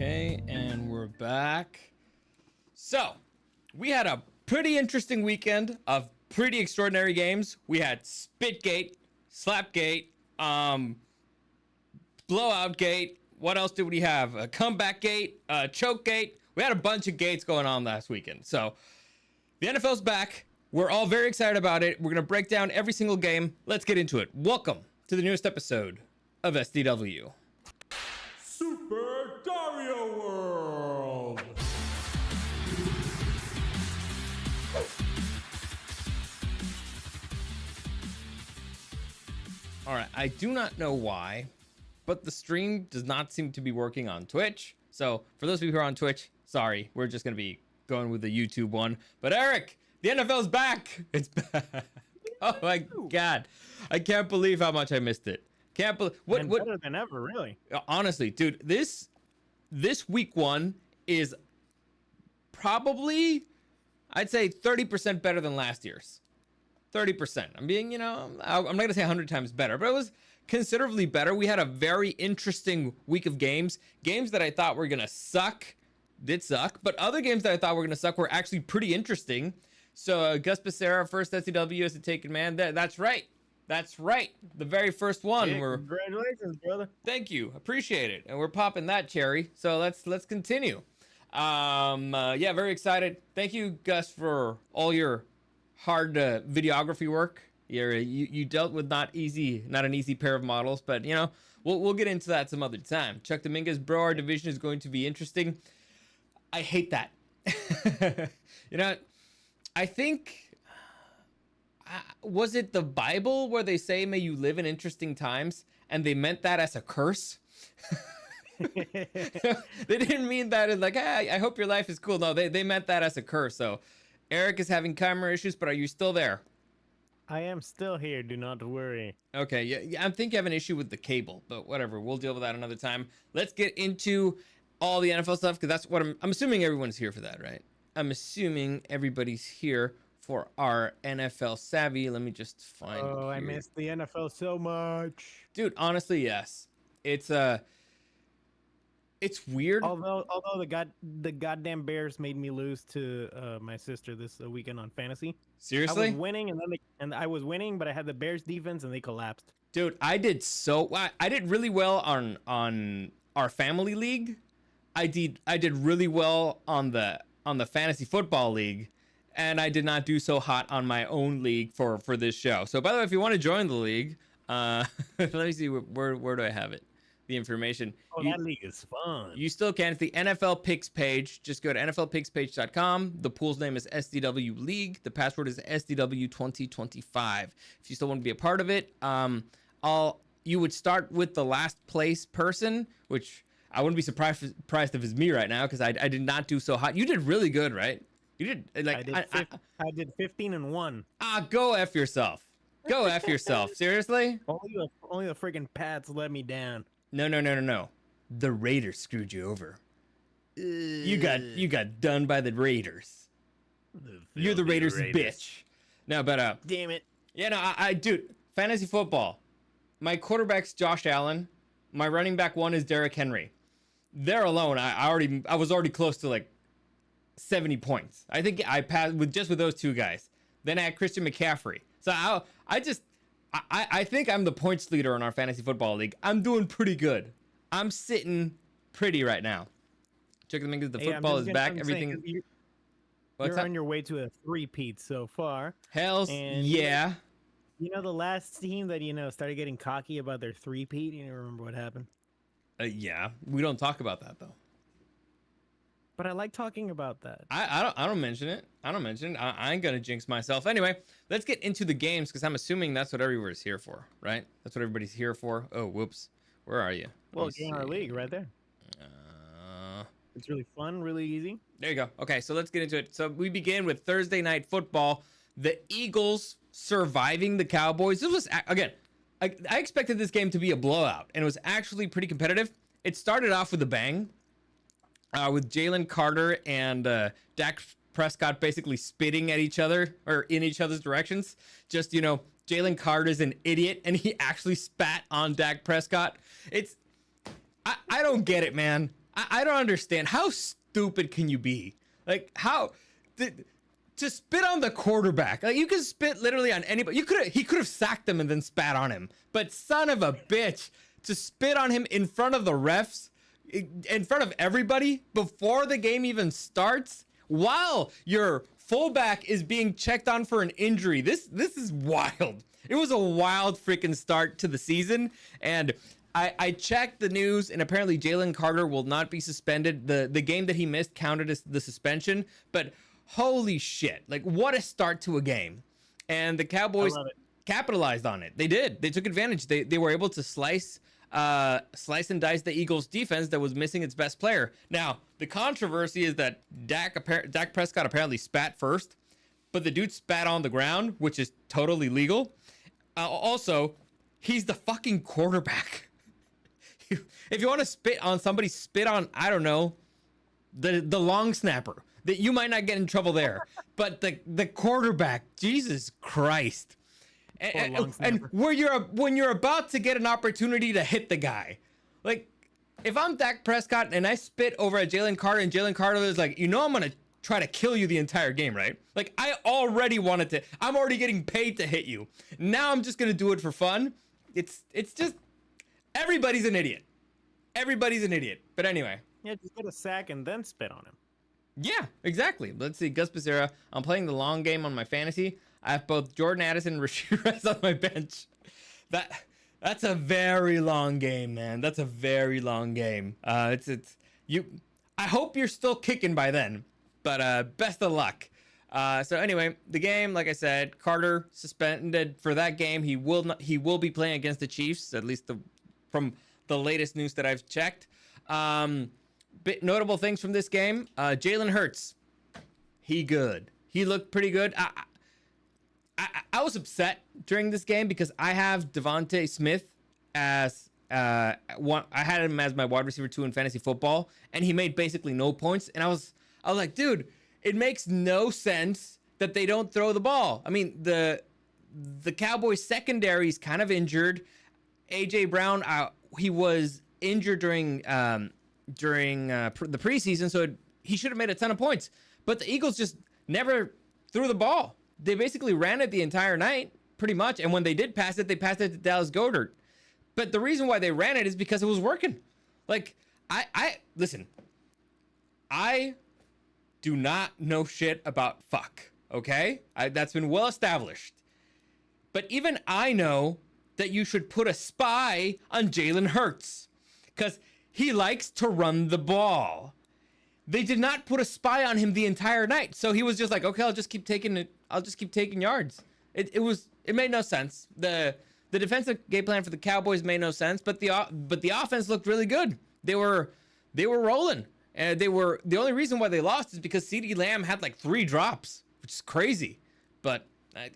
Okay, and we're back. So, we had a pretty interesting weekend of pretty extraordinary games. We had Spitgate, Slapgate, Blowout Gate. What else did we have? A Comeback Gate, Choke Gate. We had a bunch of gates going on last weekend. So, the NFL's back. We're all very excited about it. We're going to break down every single game. Let's get into it. Welcome to the newest episode of SDW. Super Dario World! Alright, I do not know why, but the stream does not seem to be working on Twitch. So, for those of you who are on Twitch, sorry, we're just going to be going with the YouTube one. But Eric, the NFL's back! It's back! Oh my god. I can't believe how much I missed it. Can't believe what better than ever, really. Honestly, dude, this week one is probably, I'd say 30% better than last year's. 30%. I'm being, I'm not gonna say 100 times better, but it was considerably better. We had a very interesting week of games that I thought were gonna suck, did suck, but other games that I thought were gonna suck were actually pretty interesting. So Gus Becerra, first SCW as a taken man. That's right. That's right. The very first one. Yeah, congratulations, brother. Thank you. Appreciate it. And we're popping that cherry. So let's continue. Yeah, very excited. Thank you, Gus, for all your hard videography work. You dealt with not an easy pair of models, but we'll get into that some other time. Chuck Dominguez, bro, our division is going to be interesting. I hate that. I think. Was it the Bible where they say, may you live in interesting times? And they meant that as a curse? They didn't mean that as like, hey, I hope your life is cool. No, they meant that as a curse. So Eric is having camera issues, but are you still there? I am still here. Do not worry. Okay, yeah, I think you have an issue with the cable, but whatever. We'll deal with that another time. Let's get into all the NFL stuff, because that's what I'm assuming everyone's here for that, right? I'm assuming everybody's here for our NFL savvy. Let me just find. Oh, I missed the NFL so much, dude. Honestly, yes. It's weird. Although the goddamn Bears made me lose to my sister this weekend on fantasy. Seriously, I was winning, and I was winning, but I had the Bears defense, and they collapsed. Dude, I did really well on our family league. I did really well on the fantasy football league. And I did not do so hot on my own league for this show. So, by the way, if you want to join the league, let me see, where do I have it? The information. Oh, that league is fun. You still can. It's the NFL Picks page. Just go to nflpicspage.com. The pool's name is SDW League. The password is SDW2025. If you still want to be a part of it, you would start with the last place person, which I wouldn't be surprised if it's me right now, because I did not do so hot. You did really good, right? You did like I did 15-1. Go F yourself. Go F yourself. Seriously? Only the freaking Pats let me down. No. The Raiders screwed you over. You got done by the Raiders. You're the Raiders bitch. No, but damn it. Yeah, no, I dude, fantasy football. My quarterback's Josh Allen. My running back one is Derrick Henry. There alone, I was already close to like 70 points. I think I passed with those two guys. Then I had Christian McCaffrey. So I think I'm the points leader in our fantasy football league. I'm doing pretty good. I'm sitting pretty right now. Check the because the football is back. Everything. You're on your way to a three-peat so far. Hells yeah. You know the last team that started getting cocky about their three-peat. You remember what happened? Yeah, we don't talk about that though. But I like talking about that. I don't mention it. I ain't gonna jinx myself. Anyway, let's get into the games, because I'm assuming that's what everybody's here for, right? That's what everybody's here for. Oh, whoops. Where are you? Well, in our league right there. It's really fun, really easy. There you go. Okay, so let's get into it. So we begin with Thursday Night Football. The Eagles surviving the Cowboys. This was, again, I expected this game to be a blowout, and it was actually pretty competitive. It started off with a bang. With Jalen Carter and Dak Prescott basically spitting at each other, or in each other's directions. Just, Jalen Carter's an idiot, and he actually spat on Dak Prescott. I don't get it, man. I don't understand. How stupid can you be? Like, to spit on the quarterback? Like, you could spit literally on anybody. He could have sacked him and then spat on him. But son of a bitch, to spit on him in front of the refs, in front of everybody before the game even starts, while your fullback is being checked on for an injury. This is wild. It was a wild freaking start to the season, and I checked the news, and apparently Jalen Carter will not be suspended. The game that he missed counted as the suspension, but holy shit, like, what a start to a game. And the Cowboys capitalized on it. They did. They took advantage. They were able to slice and dice the Eagles defense that was missing its best player. Now, the controversy is that Dak Prescott apparently spat first, but the dude spat on the ground, which is totally legal. Also, he's the fucking quarterback. If you want to spit on somebody, spit on, I don't know, the long snapper. That you might not get in trouble there. But the quarterback, Jesus Christ. And when you're about to get an opportunity to hit the guy, like, if I'm Dak Prescott and I spit over at Jalen Carter, and Jalen Carter is like, I'm gonna try to kill you the entire game, right? Like, I'm already getting paid to hit you. Now I'm just gonna do it for fun. It's just, everybody's an idiot. Everybody's an idiot. But anyway. Yeah, just get a sack and then spit on him. Yeah, exactly. Let's see, Gus Becerra. I'm playing the long game on my fantasy. I have both Jordan Addison and Rashid Rice on my bench. That's a very long game, man. That's a very long game. I hope you're still kicking by then, but best of luck. So anyway, the game, like I said, Carter suspended for that game. He will be playing against the Chiefs, at least from the latest news that I've checked. Bit notable things from this game. Jalen Hurts, he looked pretty good. I was upset during this game because I have Devontae Smith as one. I had him as my wide receiver 2 in fantasy football, and he made basically no points. And I was like, dude, it makes no sense that they don't throw the ball. I mean, the Cowboys secondary is kind of injured. AJ Brown, he was injured during the preseason, so he should have made a ton of points. But the Eagles just never threw the ball. They basically ran it the entire night, pretty much. And when they did pass it, they passed it to Dallas Goedert. But the reason why they ran it is because it was working. Like, listen, I do not know shit about fuck, okay? That's been well established. But even I know that you should put a spy on Jalen Hurts, because he likes to run the ball. They did not put a spy on him the entire night. So he was just like, okay, I'll just keep taking yards. It made no sense. The defensive game plan for the Cowboys made no sense, but the offense looked really good. They were rolling. And the only reason why they lost is because CeeDee Lamb had like 3 drops, which is crazy. But I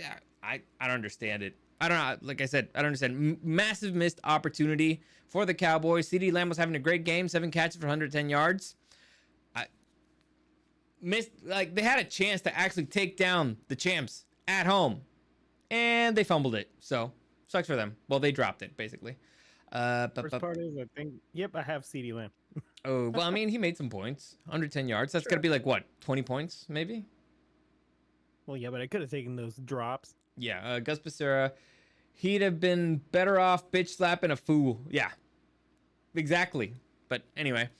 don't understand it. I don't know. Like I said, I don't understand. Massive missed opportunity for the Cowboys. CeeDee Lamb was having a great game, 7 catches for 110 yards. They had a chance to actually take down the champs at home, and they fumbled it. So sucks for them. Well, they dropped it basically. First part is, I think, I have CeeDee Lamb. Oh, well, I mean, he made some points, 110 yards. That's gonna be like what, 20 points maybe? Well, yeah, but I could have taken those drops. Yeah, Gus Becerra, he'd have been better off bitch slapping a fool. Yeah, exactly. But anyway,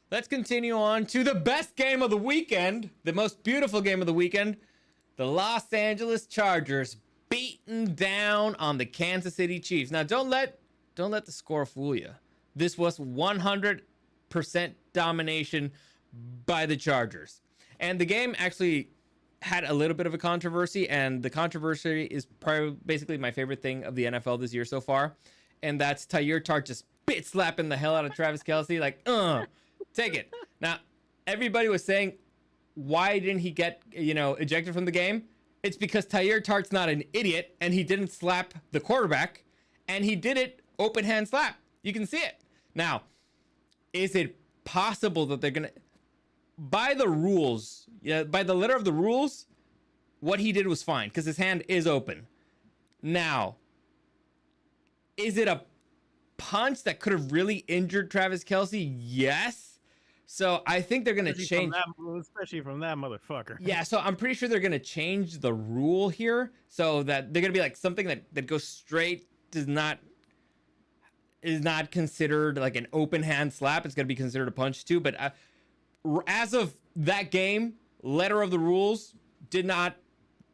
let's continue on to the best game of the weekend, the most beautiful game of the weekend. The Los Angeles Chargers beating down on the Kansas City Chiefs. Now, don't let the score fool you. This was 100% domination by the Chargers. And the game actually had a little bit of a controversy, and the controversy is probably basically my favorite thing of the NFL this year so far. And that's Tyler Tart just bit slapping the hell out of Travis Kelce, like, take it. Now, everybody was saying, why didn't he get, ejected from the game? It's because Tyler Tart's not an idiot, and he didn't slap the quarterback, and he did it open hand slap. You can see it. Now, is it possible that they're going to, by the rules, by the letter of the rules, what he did was fine because his hand is open. Now, is it a punch that could have really injured Travis Kelce? Yes. So I think they're gonna change. Especially from that motherfucker. Yeah, so I'm pretty sure they're gonna change the rule here so that they're gonna be like something that goes straight is not considered like an open hand slap. It's gonna be considered a punch too. But as of that game, letter of the rules did not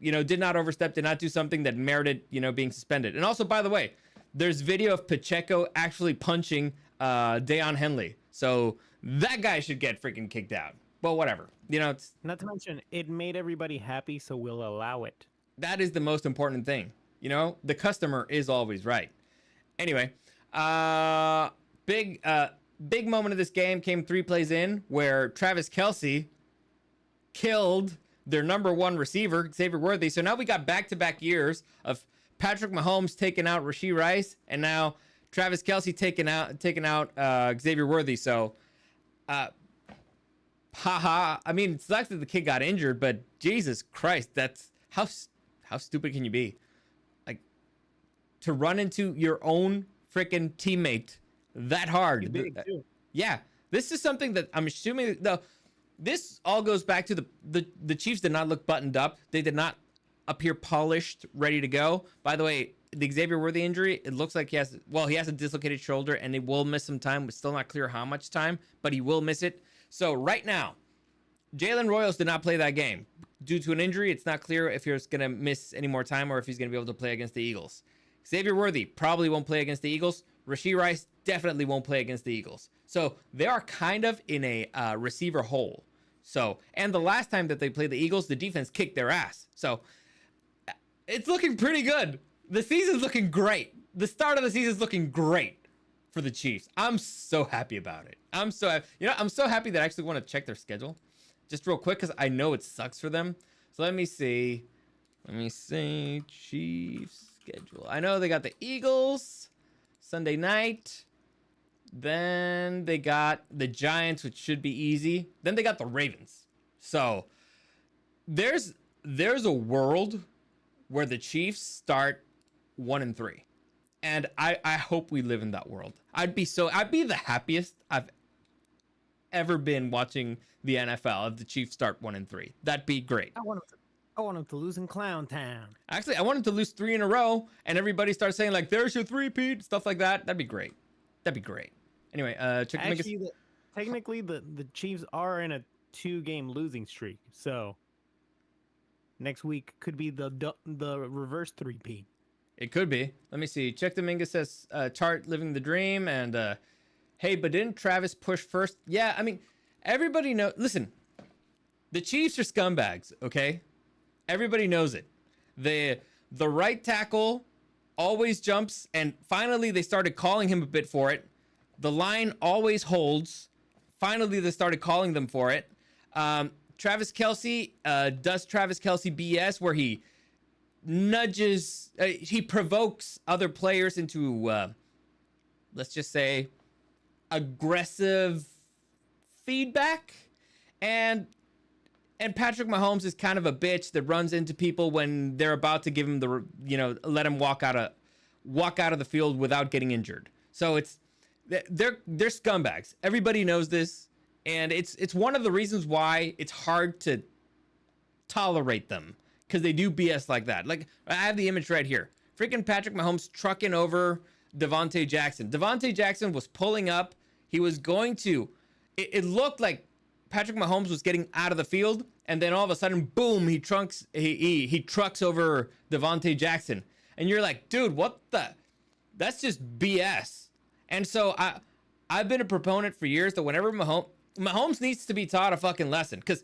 overstep, did not do something that merited being suspended. And also, by the way, there's video of Pacheco actually punching Deion Henley, so that guy should get freaking kicked out. But whatever, it's Not to mention, it made everybody happy, so we'll allow it. that is the most important thing. The customer is always right. Anyway, big moment of this game came 3 plays in where Travis Kelce killed their number 1 receiver, Xavier Worthy. So now we got back-to-back years of Patrick Mahomes taking out Rashee Rice, and now Travis Kelce taking out Xavier Worthy. So, haha. I mean, it sucks that the kid got injured, but Jesus Christ, that's how stupid can you be? Like, to run into your own freaking teammate that hard. Big, too. Yeah, this is something that I'm assuming this all goes back to the Chiefs did not look buttoned up. They did not appear polished, ready to go. By the way, the Xavier Worthy injury, it looks like he has a dislocated shoulder and he will miss some time. It's still not clear how much time, but he will miss it. So right now, Jalen Royals did not play that game. Due to an injury, it's not clear if he's going to miss any more time or if he's going to be able to play against the Eagles. Xavier Worthy probably won't play against the Eagles. Rashee Rice definitely won't play against the Eagles. So they are kind of in a receiver hole. So, and the last time that they played the Eagles, the defense kicked their ass. So it's looking pretty good. The season's looking great. The start of the season's looking great for the Chiefs. I'm so happy about it. I'm so happy that I actually want to check their schedule just real quick because I know it sucks for them. So let me see. Chiefs schedule. I know they got the Eagles Sunday night. Then they got the Giants, which should be easy. Then they got the Ravens. So there's a world where the Chiefs start 1-3. And I hope we live in that world. I'd be the happiest I've ever been watching the NFL if the Chiefs start 1-3. That'd be great. I want them to lose in Clown Town. Actually, I want them to lose 3 in a row and everybody starts saying like, there's your 3-peat, stuff like that. That'd be great. Anyway, check Actually, technically, the Chiefs are in a 2-game losing streak, so next week could be the reverse 3-peat. It could be. Let me see. Check Dominguez says chart living the dream, and hey, but didn't Travis push first? Yeah, I mean, everybody knows. Listen, the Chiefs are scumbags. Okay, everybody knows it. The right tackle always jumps, and finally they started calling him a bit for it. The line always holds. Finally, they started calling them for it. Travis Kelce does Travis Kelce BS where he nudges, he provokes other players into, let's just say, aggressive feedback. And Patrick Mahomes is kind of a bitch that runs into people when they're about to give him let him walk out of the field without getting injured. So they're scumbags. Everybody knows this, and it's one of the reasons why it's hard to tolerate them, because they do BS like that. Like, I have the image right here. Freaking Patrick Mahomes trucking over Devontae Jackson. Devontae Jackson was pulling up. He was going to. It looked like Patrick Mahomes was getting out of the field, and then all of a sudden, boom! He trucks over Devontae Jackson, and you're like, dude, what the? That's just BS. And so I've been a proponent for years that whenever Mahomes needs to be taught a fucking lesson, because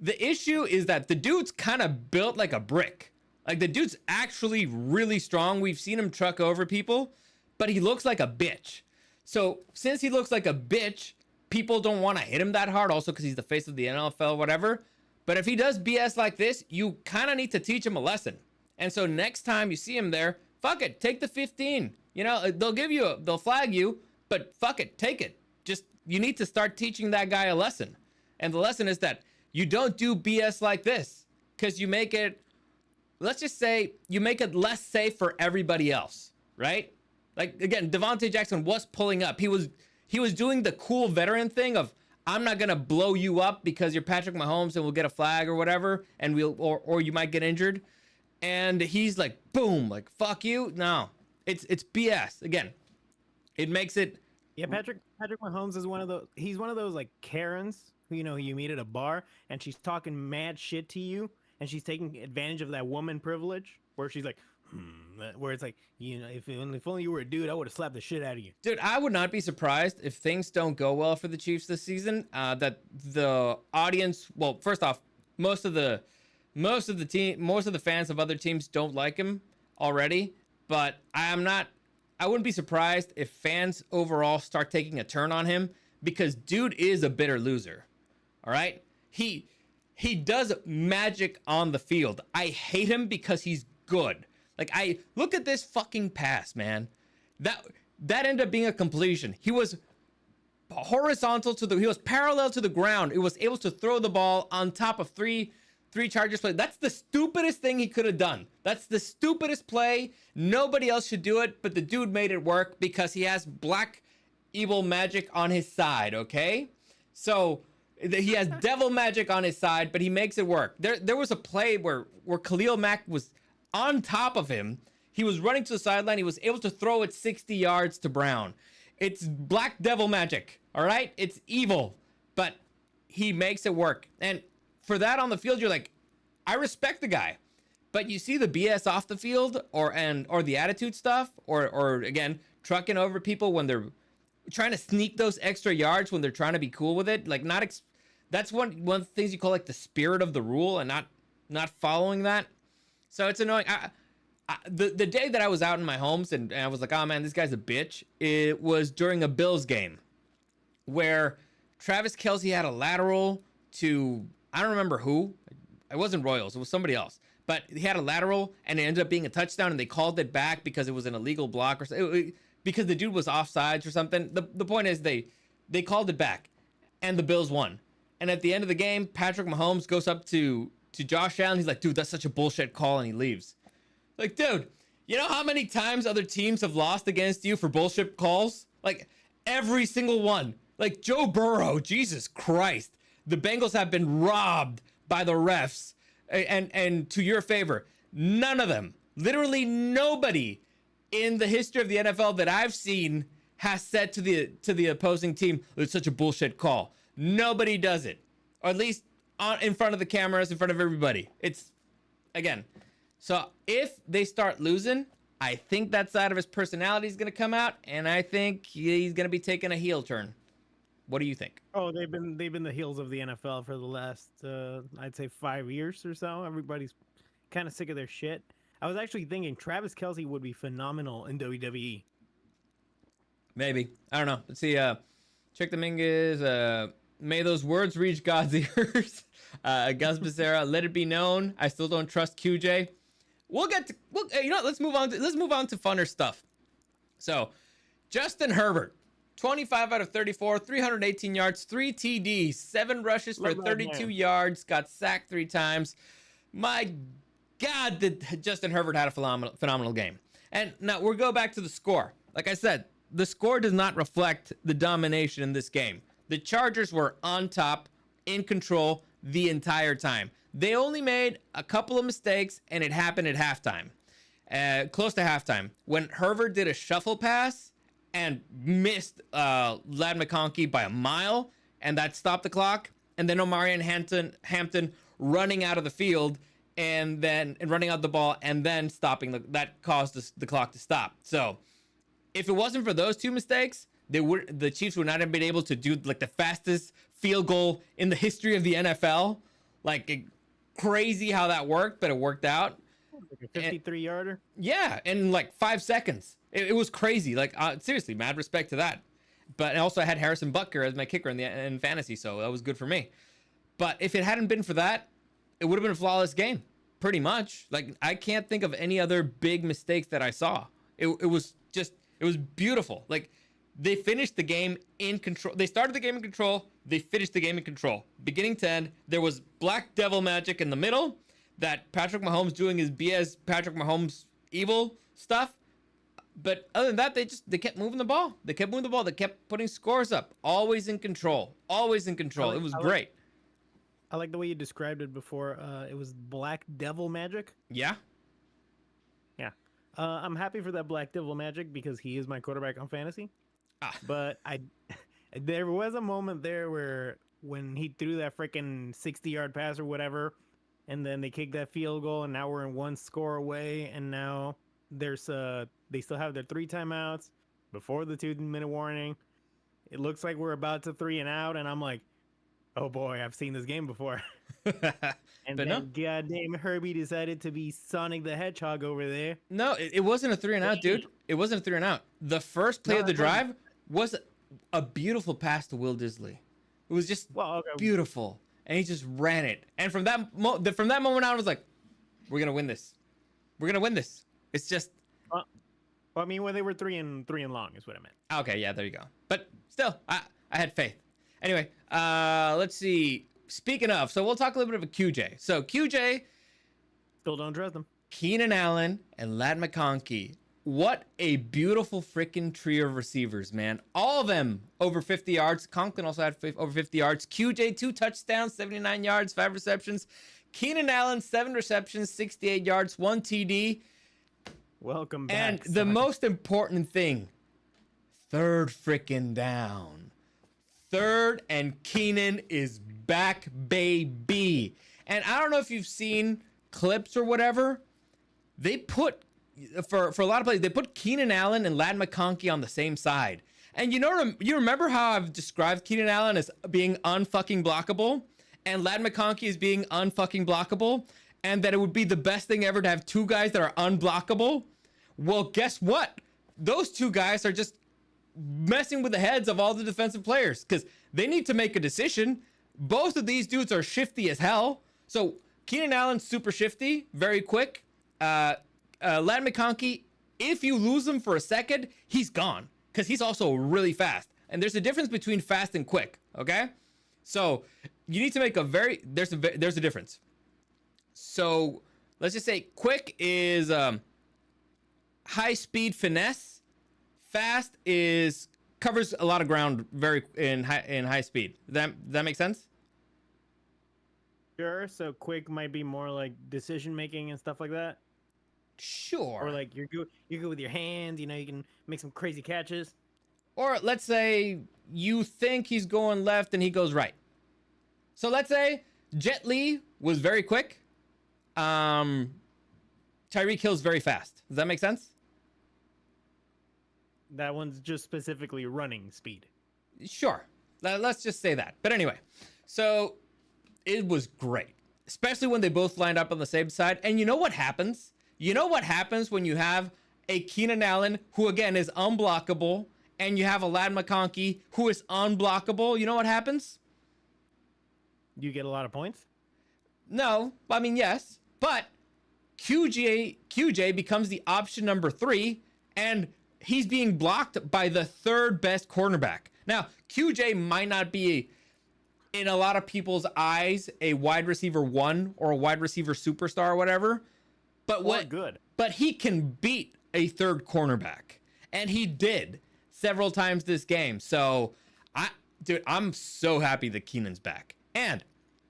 the issue is that the dude's kind of built like a brick. Like, the dude's actually really strong. We've seen him truck over people, but he looks like a bitch. So since he looks like a bitch, people don't want to hit him that hard, also because he's the face of the NFL, whatever. But if he does BS like this, you kind of need to teach him a lesson. And so next time you see him there, fuck it, take the 15. They'll flag you, but fuck it, take it. Just, you need to start teaching that guy a lesson. And the lesson is that you don't do BS like this, because you make it, let's just say, you make it less safe for everybody else, right? Like, again, Devontae Jackson was pulling up. He was doing the cool veteran thing of, I'm not gonna blow you up because you're Patrick Mahomes and we'll get a flag or whatever, and or you might get injured. And he's like, boom, like fuck you. No, it's BS. Again, it makes it. Yeah, Patrick Mahomes is one of those. He's one of those like Karens who you meet at a bar and she's talking mad shit to you and she's taking advantage of that woman privilege where she's like, where it's like, if only you were a dude, I would have slapped the shit out of you. Dude, I would not be surprised if things don't go well for the Chiefs this season. That the audience, well, first off, most of the fans of other teams don't like him already. But I wouldn't be surprised if fans overall start taking a turn on him because dude is a bitter loser. All right, he does magic on the field. I hate him because he's good. Like, I look at this fucking pass, man. That ended up being a completion. He was he was parallel to the ground. It was able to throw the ball on top of three Chargers play. That's the stupidest thing he could have done. That's the stupidest play. Nobody else should do it, but the dude made it work because he has black evil magic on his side, okay? So he has devil magic on his side, but he makes it work. There was a play where Khalil Mack was on top of him. He was running to the sideline. He was able to throw it 60 yards to Brown. It's black devil magic, all right? It's evil, but he makes it work. And for that on the field, you're like, I respect the guy. But you see the BS off the field or the attitude stuff or again, trucking over people when they're trying to sneak those extra yards when they're trying to be cool with it. Like that's one of the things you call like the spirit of the rule and not following that. So it's annoying. The day that I was out in my homes and I was like, oh man, this guy's a bitch. It was during a Bills game where Travis Kelce had a lateral to, I don't remember who. It wasn't Royals. It was somebody else. But he had a lateral and it ended up being a touchdown and they called it back because it was an illegal block or something. Because the dude was offsides or something. The point is they called it back and the Bills won. And at the end of the game, Patrick Mahomes goes up to Josh Allen. He's like, dude, that's such a bullshit call. And he leaves. Like, dude, you know how many times other teams have lost against you for bullshit calls? Like, every single one. Like, Joe Burrow, Jesus Christ. The Bengals have been robbed by the refs. And to your favor, none of them, literally nobody in the history of the NFL that I've seen has said to the opposing team, it's such a bullshit call. Nobody does it. Or at least in front of the cameras, in front of everybody. It's, again... So if they start losing, I think that side of his personality is going to come out, and I think he's going to be taking a heel turn. What do you think? Oh, they've been the heels of the NFL for the last I'd say 5 years or so. Everybody's kind of sick of their shit. I was actually thinking Travis Kelce would be phenomenal in WWE. Maybe. I don't know. Let's see. Check the Mingus. May those words reach God's ears. Gus Becerra, let it be known. I still don't trust QJ. Let's move on to funner stuff. So, Justin Herbert, 25 out of 34, 318 yards, 3 TDs, 7 rushes for 32 yards, got sacked 3 times. My God, did Justin Herbert had a phenomenal game. And now we'll go back to the score. Like I said, the score does not reflect the domination in this game. The Chargers were on top, in control the entire time. They only made a couple of mistakes, and it happened at halftime. Close to halftime. When Herbert did a shuffle pass and missed Lad McConkey by a mile, and that stopped the clock. And then Omarion Hampton running out of the field and running out the ball and then stopping. That caused the clock to stop. So if it wasn't for those 2 mistakes, the Chiefs would not have been able to do like the fastest field goal in the history of the NFL. Like, crazy how that worked, but it worked out. Like a 53-yarder? Yeah, in like 5 seconds. It was crazy. Like, seriously, mad respect to that. But also I had Harrison Butker as my kicker in fantasy, so that was good for me. But if it hadn't been for that, it would have been a flawless game, pretty much. Like, I can't think of any other big mistakes that I saw. It was beautiful. Like, they finished the game in control. They started the game in control. They finished the game in control. Beginning to end, there was black devil magic in the middle. That Patrick Mahomes doing his BS Patrick Mahomes evil stuff. But other than that, they kept moving the ball. They kept moving the ball. They kept putting scores up. Always in control. Always in control. It was great. I like the way you described it before. It was Black Devil magic. Yeah. Yeah. I'm happy for that Black Devil magic because he is my quarterback on fantasy. But there was a moment there where when he threw that freaking 60-yard pass or whatever, and then they kicked that field goal, and now we're in one score away, and now they still have their 3 timeouts before the 2-minute warning. It looks like we're about to 3 and out, and I'm like, oh boy, I've seen this game before. And then goddamn Herbie decided to be Sonic the Hedgehog over there. No, it wasn't a 3 and out, dude. It wasn't a 3 and out. The first play of the drive was a beautiful pass to Will Disley. It was just beautiful, and he just ran it. And from that moment on, I was like, we're gonna win this. We're gonna win this. It's just. Well, I mean, when they were 3 and long is what I meant. Okay, yeah, there you go. But still, I had faith. Anyway, let's see. Speaking of, so we'll talk a little bit of a QJ. So QJ, still don't trust them. Keenan Allen and Ladd McConkey. What a beautiful freaking trio of receivers, man. All of them over 50 yards. Conklin also had over 50 yards. QJ, 2 touchdowns, 79 yards, 5 receptions. Keenan Allen, 7 receptions, 68 yards, 1 TD. Welcome back. And the most important thing, 3rd freaking down. 3rd, and Keenan is back, baby. And I don't know if you've seen clips or whatever. They put, for a lot of plays, they put Keenan Allen and Ladd McConkey on the same side. And you remember how I've described Keenan Allen as being unfucking blockable, and Ladd McConkey as being unfucking blockable, and that it would be the best thing ever to have 2 guys that are unblockable? Well, guess what? Those 2 guys are just messing with the heads of all the defensive players because they need to make a decision. Both of these dudes are shifty as hell. So Keenan Allen's super shifty, very quick. Ladd McConkey, if you lose him for a second, he's gone because he's also really fast. And there's a difference between fast and quick. Okay, so you need to make there's a difference. So let's just say quick is high speed finesse. Fast is covers a lot of ground in high speed. That make sense? Sure. So quick might be more like decision making and stuff like that. Sure. Or like you're good with your hands. You know, you can make some crazy catches. Or let's say you think he's going left and he goes right. So let's say Jet Li was very quick. Tyreek Hill's very fast. Does that make sense? That one's just specifically running speed. Sure. Let's just say that. But anyway, so it was great, especially when they both lined up on the same side. And you know what happens? You know what happens when you have a Keenan Allen, who again is unblockable, and you have a Ladd McConkey, who is unblockable? You know what happens? You get a lot of points? No. I mean, yes. But QJ becomes the option number 3, and he's being blocked by the 3rd best cornerback. Now, QJ might not be, in a lot of people's eyes, a wide receiver 1 or a wide receiver superstar or whatever. But he can beat a 3rd cornerback. And he did several times this game. So, I'm so happy that Keenan's back. And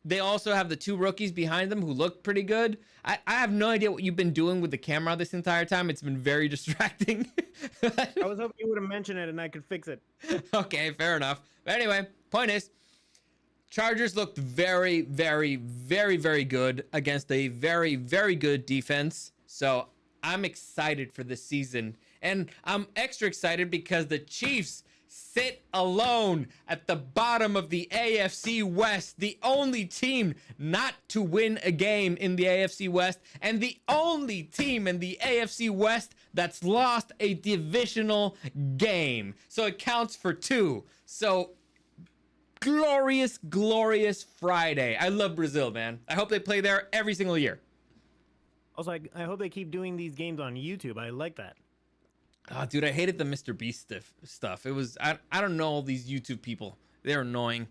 they also have the 2 rookies behind them who look pretty good. I have no idea what you've been doing with the camera this entire time. It's been very distracting. I was hoping you would have mentioned it and I could fix it. Okay, fair enough. But anyway, point is, Chargers looked very, very, very, very good against a very, very good defense. So I'm excited for this season. And I'm extra excited because the Chiefs sit alone at the bottom of the AFC West, the only team not to win a game in the AFC West, and the only team in the AFC West that's lost a divisional game. So it counts for 2. So glorious, glorious Friday. I love Brazil, man. I hope they play there every single year. Also, I hope they keep doing these games on YouTube. I like that. Oh, dude, I hated the Mr. Beast stuff. It was, I don't know all these YouTube people. They're annoying.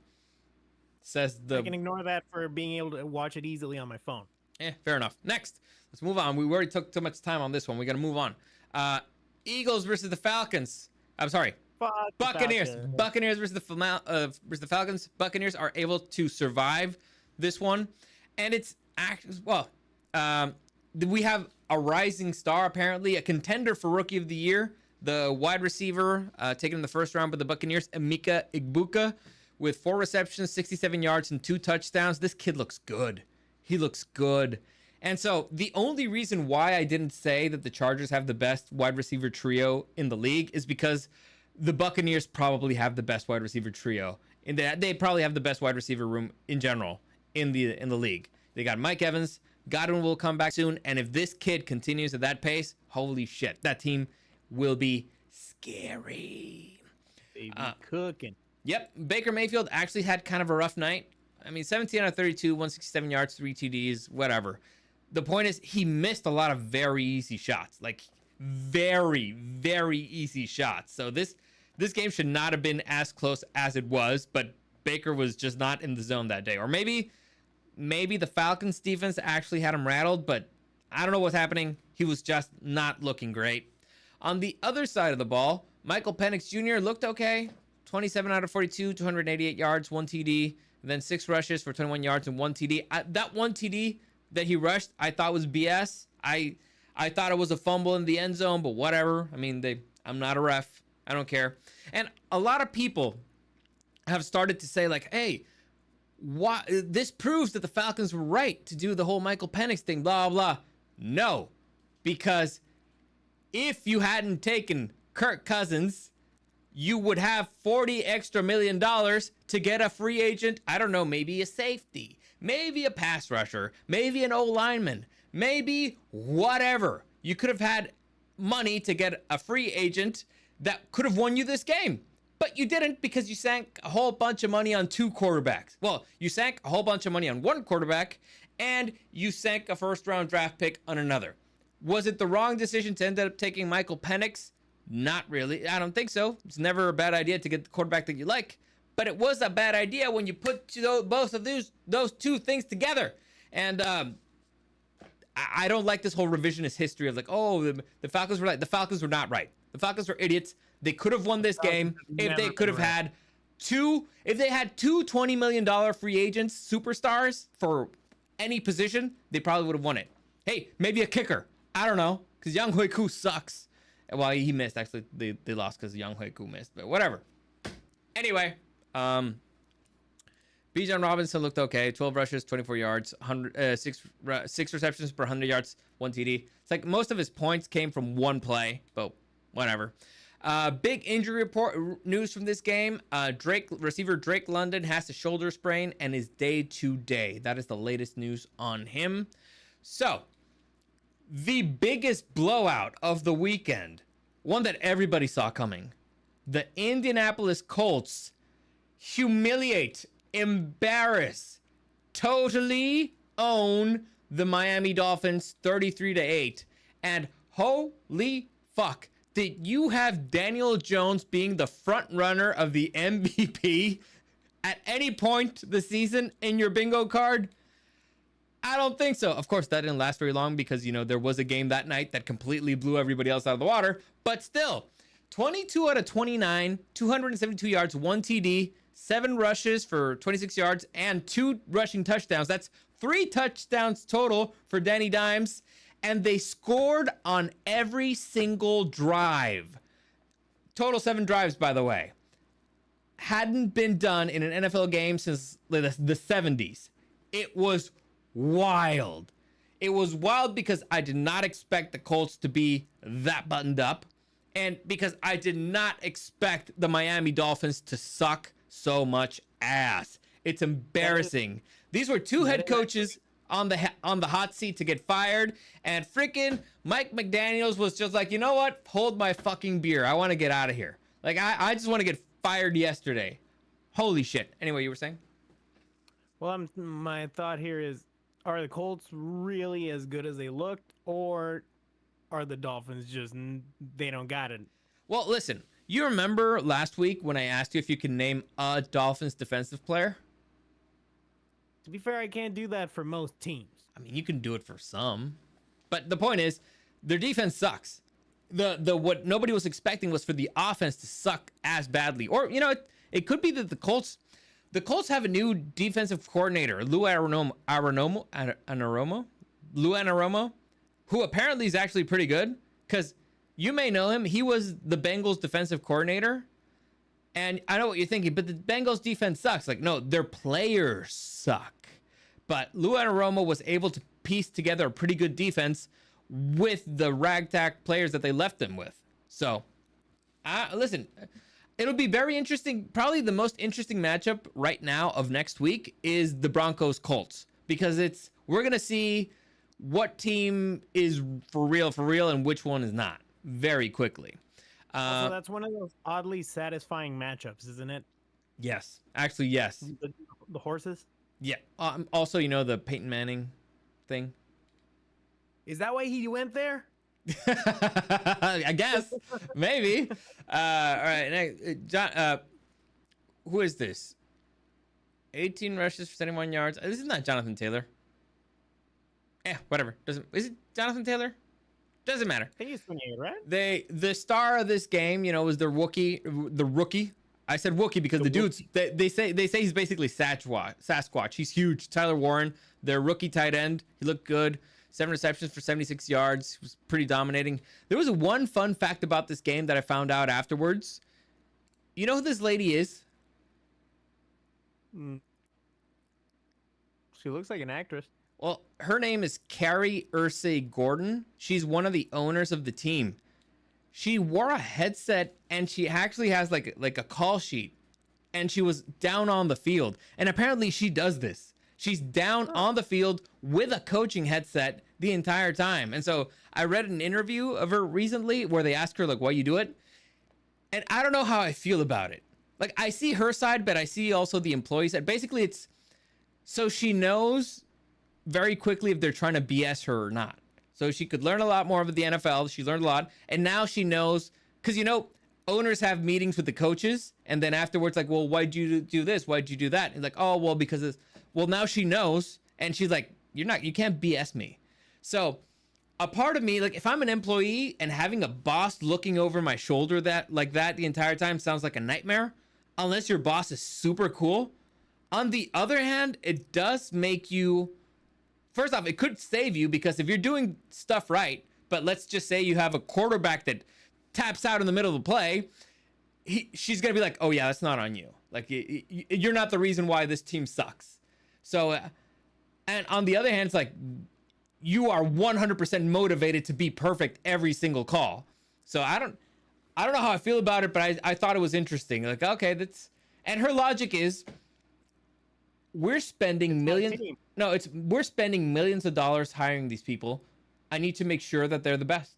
Says the... I can ignore that for being able to watch it easily on my phone. Fair enough. Next, let's move on. We already took too much time on this one. We got to move on. Eagles versus the Falcons. I'm sorry. Fuck the Buccaneers. Falcons. Buccaneers versus the Falcons. Buccaneers are able to survive this one, and it's we have a rising star, apparently a contender for Rookie of the Year, the wide receiver taken in the first round by the Buccaneers, Emeka Egbuka, with 4 receptions, 67 yards, and 2 touchdowns. This kid looks good. He looks good. And so the only reason why I didn't say that the Chargers have the best wide receiver trio in the league is because the Buccaneers probably have the best wide receiver trio. In that, they probably have the best wide receiver room in general in the league. They got Mike Evans. Godwin will come back soon. And if this kid continues at that pace, holy shit, that team will be scary. They be cooking. Yep. Baker Mayfield actually had kind of a rough night. I mean, 17 out of 32, 167 yards, 3 TDs, whatever. The point is, he missed a lot of very easy shots. Like, very, very easy shots. So this game should not have been as close as it was, but Baker was just not in the zone that day. Or maybe the Falcons defense actually had him rattled, but I don't know what's happening. He was just not looking great. On the other side of the ball, Michael Penix Jr. looked okay. 27 out of 42, 288 yards, 1 TD, and then 6 rushes for 21 yards and 1 TD. That 1 TD that he rushed, I thought was BS. I thought it was a fumble in the end zone, but whatever. I mean, I'm not a ref. I don't care. And a lot of people have started to say, like, hey, this proves that the Falcons were right to do the whole Michael Penix thing, blah, blah. No, because if you hadn't taken Kirk Cousins, you would have $40 million to get a free agent. I don't know, maybe a safety, maybe a pass rusher, maybe an O-lineman, maybe whatever. You could have had money to get a free agent that could have won you this game. But you didn't, because you sank a whole bunch of money on 2 quarterbacks. Well, you sank a whole bunch of money on 1 quarterback, and you sank a first-round draft pick on another. Was it the wrong decision to end up taking Michael Penix? Not really. I don't think so. It's never a bad idea to get the quarterback that you like. But it was a bad idea when you put both of those 2 things together. And I don't like this whole revisionist history of like, oh, the Falcons were right. The Falcons were not right. The Falcons were idiots. They could have won this game if they could have had 2 $20 million free agents, superstars for any position. They probably would have won it. Hey, maybe a kicker. I don't know, because Young Hui Koo sucks. Well, he missed. Actually, they lost because Young Hui Koo missed, but whatever. Anyway, Bijan Robinson looked okay. 12 rushes, 24 yards, 6 receptions per 100 yards, 1 TD. It's like most of his points came from 1 play, but whatever. Big injury report news from this game. Receiver Drake London has a shoulder sprain and is day to day. That is the latest news on him. So, the biggest blowout of the weekend, one that everybody saw coming. The Indianapolis Colts humiliate, embarrass, totally own the Miami Dolphins 33-8. And holy fuck, did you have Daniel Jones being the front runner of the MVP at any point this season in your bingo card? I don't think so. Of course, that didn't last very long because, there was a game that night that completely blew everybody else out of the water. But still, 22 out of 29, 272 yards, 1 TD, 7 rushes for 26 yards, and 2 rushing touchdowns. That's 3 touchdowns total for Danny Dimes. And they scored on every single drive. Total 7 drives, by the way. Hadn't been done in an NFL game since the 70s. It was wild. It was wild because I did not expect the Colts to be that buttoned up, and because I did not expect the Miami Dolphins to suck so much ass. It's embarrassing. These were 2 head coaches on the hot seat to get fired, and freaking Mike McDaniels was just like, you know what? Hold my fucking beer. I want to get out of here. Like, I just want to get fired yesterday. Holy shit. Anyway, you were saying? Well, my thought here is, are the Colts really as good as they looked, or are the Dolphins just, they don't got it? Well, listen, you remember last week when I asked you if you can name a Dolphins defensive player? To be fair, I can't do that for most teams. I mean, you can do it for some. But the point is, their defense sucks. the what nobody was expecting was for the offense to suck as badly. Or, you know, it could be that the Colts have a new defensive coordinator, Lou Anaromo, who apparently is actually pretty good, because you may know him. He was the Bengals defensive coordinator. And I know what you're thinking, but the Bengals defense sucks. Like, no, their players suck. But Lou Anaromo was able to piece together a pretty good defense with the ragtag players that they left them with. So, listen, it'll be very interesting. Probably the most interesting matchup right now of next week is the Broncos Colts, because we're going to see what team is for real and which one is not very quickly. So that's one of those oddly satisfying matchups, isn't it? Yes, actually, yes. The horses? Yeah. Also, you know, the Peyton Manning thing. Is that why he went there? I guess. Maybe. All right. Next, John, who is this? 18 rushes for 71 yards. This is not Jonathan Taylor. Whatever. Is it Jonathan Taylor? Doesn't matter. He's 28, right? The star of this game, you know, was the rookie. I said Wookie because the dudes they say he's basically Sasquatch. He's huge. Tyler Warren, their rookie tight end. He looked good. 7 receptions for 76 yards. He was pretty dominating. There was one fun fact about this game that I found out afterwards. You know who this lady is? She looks like an actress. Well, her name is Carrie Ursay Gordon. She's one of the owners of the team. She wore a headset, and she actually has like a call sheet, and she was down on the field. And apparently she does this. She's down on the field with a coaching headset the entire time. And so I read an interview of her recently where they asked her, like, why you do it? And I don't know how I feel about it. Like, I see her side, but I see also the employee side. Basically, it's so she knows very quickly if they're trying to BS her or not. So she could learn a lot more of the NFL. She learned a lot. And now she knows, because, you know, owners have meetings with the coaches. And then afterwards, like, well, why'd you do this? Why'd you do that? And like, oh, well, because it's, well, now she knows. And she's like, you can't BS me. So a part of me, like, if I'm an employee and having a boss looking over my shoulder that the entire time sounds like a nightmare, unless your boss is super cool. On the other hand, it does make you, first off, it could save you, because if you're doing stuff right, but let's just say you have a quarterback that taps out in the middle of the play, she's going to be like, oh yeah, that's not on you. Like, you're not the reason why this team sucks. So, and on the other hand, it's like, you are 100% motivated to be perfect every single call. So I don't know how I feel about it, but I thought it was interesting. Like, okay, and her logic is, we're spending millions of dollars hiring these people. I need to make sure that they're the best.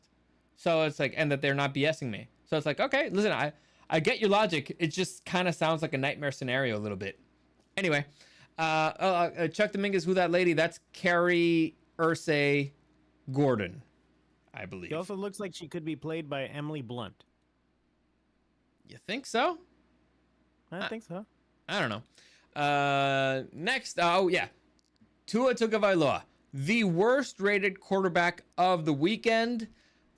So it's like, and that they're not BSing me. So it's like, okay, listen, I get your logic. It just kind of sounds like a nightmare scenario a little bit. Anyway, Chuck Dominguez, who that lady? That's Carrie Ursay Gordon, I believe. She also looks like she could be played by Emily Blunt. You think so? I think so. I don't know. Next, oh yeah, Tua Tagovailoa, the worst rated quarterback of the weekend.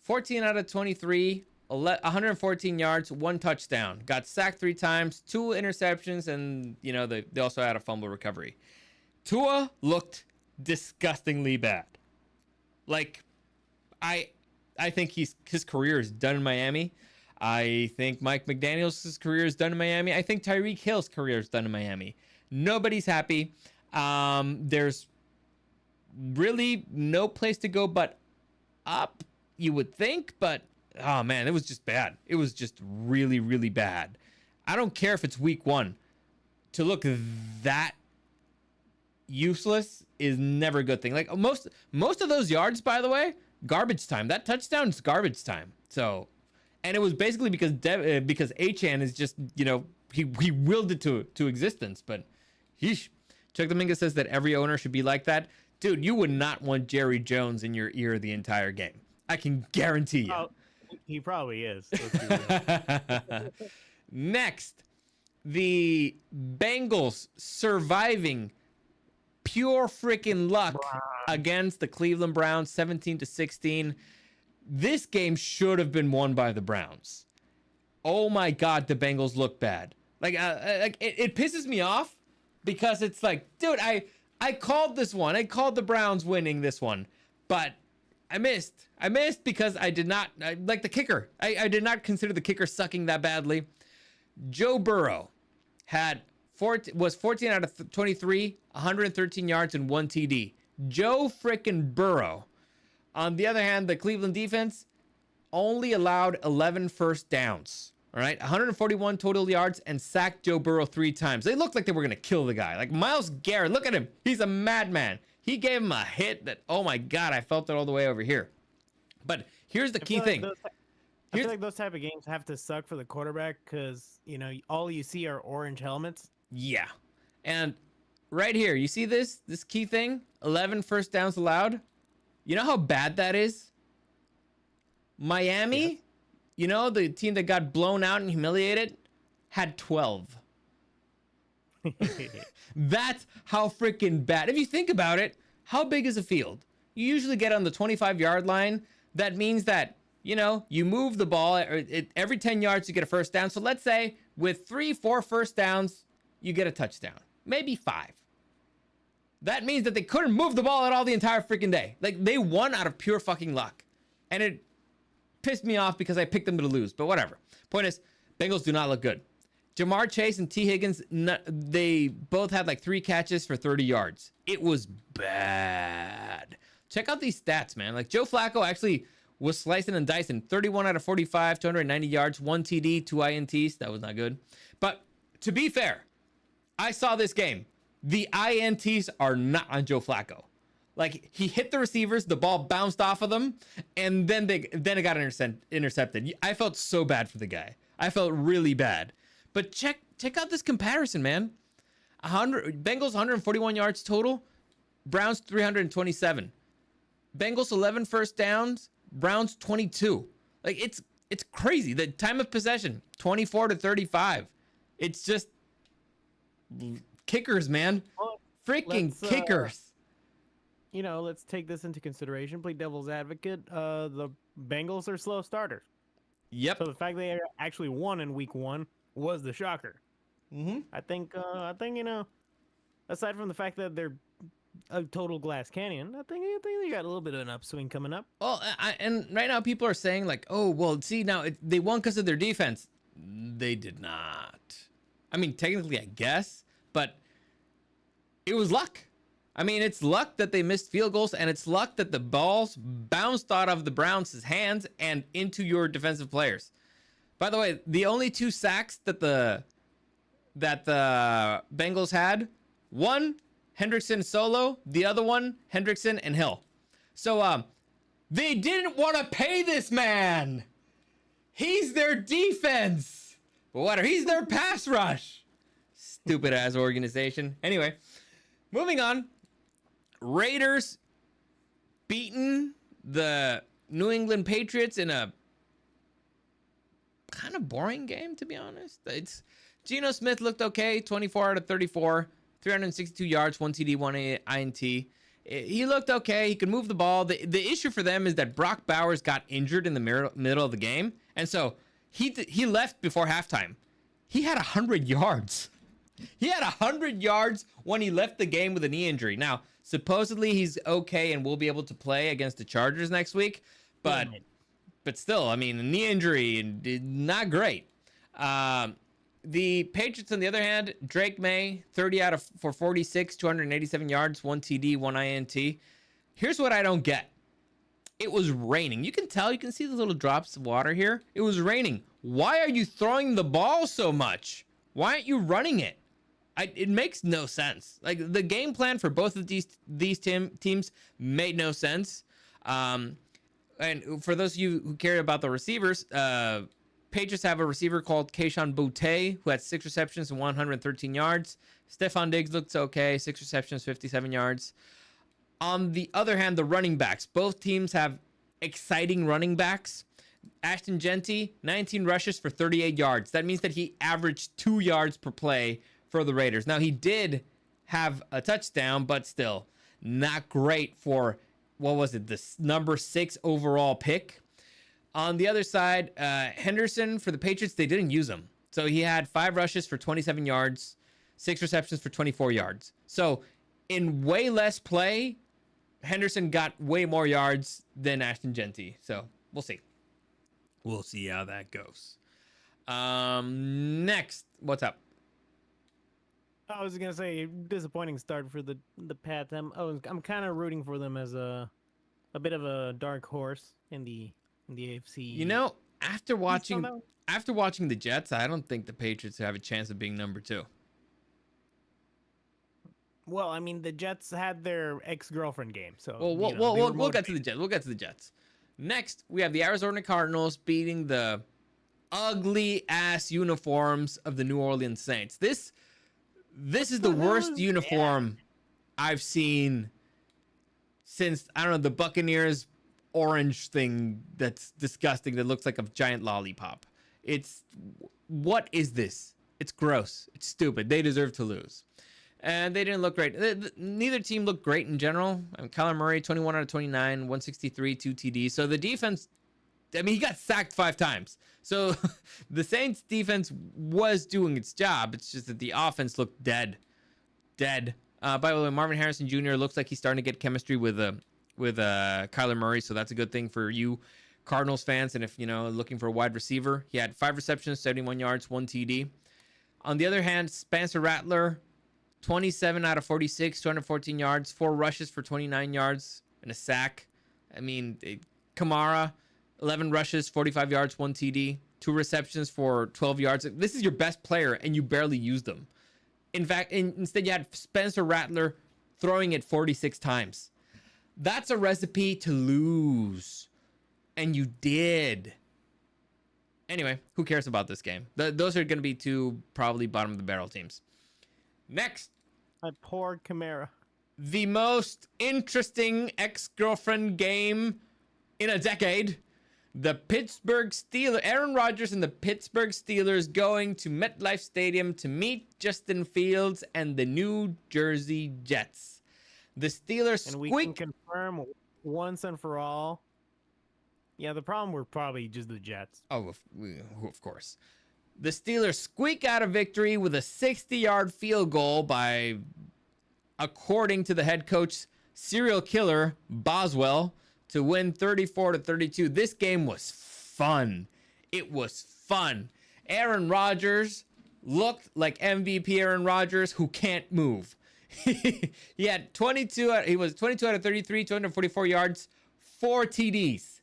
14 out of 23, 114 yards, 1 touchdown. Got sacked 3 times, 2 interceptions, and you know they also had a fumble recovery. Tua looked disgustingly bad. Like, I think his career is done in Miami. I think Mike McDaniel's career is done in Miami. I think Tyreek Hill's career is done in Miami. Nobody's happy. There's really no place to go but up, you would think. But, oh, man, it was just bad. It was just really, really bad. I don't care if it's week 1. To look that useless is never a good thing. Like, most of those yards, by the way, garbage time. That touchdown's garbage time. So... And it was basically because Achane is just, you know, he willed it to existence. But yeesh. Chuck Dominguez says that every owner should be like that. Dude, you would not want Jerry Jones in your ear the entire game. I can guarantee you. Oh, he probably is. Next, the Bengals surviving pure freaking luck against the Cleveland Browns, 17-16. This game should have been won by the Browns. Oh my God, the Bengals look bad. Like it pisses me off because it's like, dude, I called this one. I called the Browns winning this one, but I missed. I missed because I did not like the kicker. I did not consider the kicker sucking that badly. Joe Burrow was 14 out of 23, 113 yards and 1 TD. Joe frickin' Burrow. On the other hand, the Cleveland defense only allowed 11 first downs. All right, 141 total yards and sacked Joe Burrow 3 times. They looked like they were going to kill the guy. Like Myles Garrett, look at him. He's a madman. He gave him a hit that, oh my God, I felt it all the way over here. But here's the key thing. I feel like those type of games have to suck for the quarterback because, you know, all you see are orange helmets. Yeah. And right here, you see this key thing? 11 first downs allowed. You know how bad that is? Miami, yes. You know, the team that got blown out and humiliated, had 12. That's how freaking bad. If you think about it, how big is a field? You usually get on the 25-yard line. That means that, you know, you move the ball. Every 10 yards, you get a first down. So let's say with 3-4 first downs, you get a touchdown. Maybe 5. That means that they couldn't move the ball at all the entire freaking day. Like, they won out of pure fucking luck. And it pissed me off because I picked them to lose. But whatever. Point is, Bengals do not look good. Jamar Chase and T. Higgins, they both had like 3 catches for 30 yards. It was bad. Check out these stats, man. Like, Joe Flacco actually was slicing and dicing. 31 out of 45, 290 yards, 1 TD, 2 INTs. That was not good. But to be fair, I saw this game. The INTs are not on Joe Flacco. Like, he hit the receivers, the ball bounced off of them, and then it got intercepted. I felt so bad for the guy. I felt really bad. But check out this comparison, man. Bengals 141 yards total, Browns 327. Bengals 11 first downs, Browns 22. Like, it's crazy. The time of possession 24 to 35. It's just kickers, man. Freaking kickers. You know, let's take this into consideration. Play devil's advocate. The Bengals are slow starters. Yep. So the fact they actually won in week 1 was the shocker. Mm-hmm. I think you know, aside from the fact that they're a total glass canyon, I think they got a little bit of an upswing coming up. Well, and right now people are saying like, oh, well, see, now they won because of their defense. They did not. I mean, technically, I guess, but it was luck. I mean, it's luck that they missed field goals, and it's luck that the balls bounced out of the Browns' hands and into your defensive players. By the way, the only 2 sacks that the Bengals had, one, Hendrickson solo, the other one, Hendrickson and Hill. So, they didn't want to pay this man. He's their defense. But whatever, he's their pass rush. Stupid ass organization. Anyway, moving on. Raiders beaten the New England Patriots in a kind of boring game, to be honest. Geno Smith looked okay, 24 out of 34, 362 yards, 1 TD, 1 INT. He looked okay. He could move the ball. The issue for them is that Brock Bowers got injured in the middle of the game, and so he left before halftime. He had 100 yards. He had 100 yards when he left the game with a knee injury. Now, supposedly he's okay and will be able to play against the Chargers next week, but still, I mean, a knee injury, not great. The Patriots, on the other hand, Drake May, 30 out of 46, 287 yards, 1 TD, 1 INT. Here's what I don't get. It was raining. You can tell, you can see the little drops of water here. It was raining. Why are you throwing the ball so much? Why aren't you running it? It makes no sense. Like, the game plan for both of these teams made no sense. And for those of you who care about the receivers, Patriots have a receiver called Kayshon Boutte, who had 6 receptions and 113 yards. Stephon Diggs looks okay, 6 receptions, 57 yards. On the other hand, the running backs. Both teams have exciting running backs. Ashton Genty, 19 rushes for 38 yards. That means that he averaged 2 yards per play for the Raiders. Now, he did have a touchdown, but still not great for, what was it, the number 6 overall pick. On the other side, Henderson for the Patriots, they didn't use him. So he had 5 rushes for 27 yards, 6 receptions for 24 yards. So in way less play, Henderson got way more yards than Ashton Genty. So we'll see. We'll see how that goes. Next, what's up? I was gonna say disappointing start for the Pats. I'm kind of rooting for them as a bit of a dark horse in the AFC. You know, after watching the Jets, I don't think the Patriots have a chance of being number 2. Well, I mean, the Jets had their ex-girlfriend game, so We'll get to the Jets. We'll get to the Jets. Next, we have the Arizona Cardinals beating the ugly ass uniforms of the New Orleans Saints. This is the worst uniform I've seen since, I don't know, the Buccaneers orange thing that's disgusting that looks like a giant lollipop. What is this? It's gross. It's stupid. They deserve to lose. And they didn't look great. Neither team looked great in general. Kyler Murray, 21 out of 29, 163, 2 TDs. So the defense, I mean, he got sacked 5 times. So the Saints defense was doing its job. It's just that the offense looked dead. By the way, Marvin Harrison Jr. looks like he's starting to get chemistry with Kyler Murray. So that's a good thing for you Cardinals fans. And if, looking for a wide receiver, he had 5 receptions, 71 yards, 1 TD. On the other hand, Spencer Rattler, 27 out of 46, 214 yards, 4 rushes for 29 yards and a sack. I mean, Kamara, 11 rushes, 45 yards, 1 TD, 2 receptions for 12 yards. This is your best player, and you barely used them. In fact, instead you had Spencer Rattler throwing it 46 times. That's a recipe to lose. And you did. Anyway, who cares about this game? Those are going to be 2 probably bottom of the barrel teams. Next. My poor Kamara. The most interesting ex-girlfriend game in a decade. The Pittsburgh Steelers, Aaron Rodgers and the Pittsburgh Steelers going to MetLife Stadium to meet Justin Fields and the New Jersey Jets. The Steelers and we can confirm once and for all. Yeah, the problem were probably just the Jets. Oh, of course. The Steelers squeak out a victory with a 60-yard field goal by, according to the head coach, serial killer Boswell, to win 34-32. This game was fun. It was fun. Aaron Rodgers looked like MVP Aaron Rodgers who can't move. He had 22 out of 33, 244 yards, 4 TDs.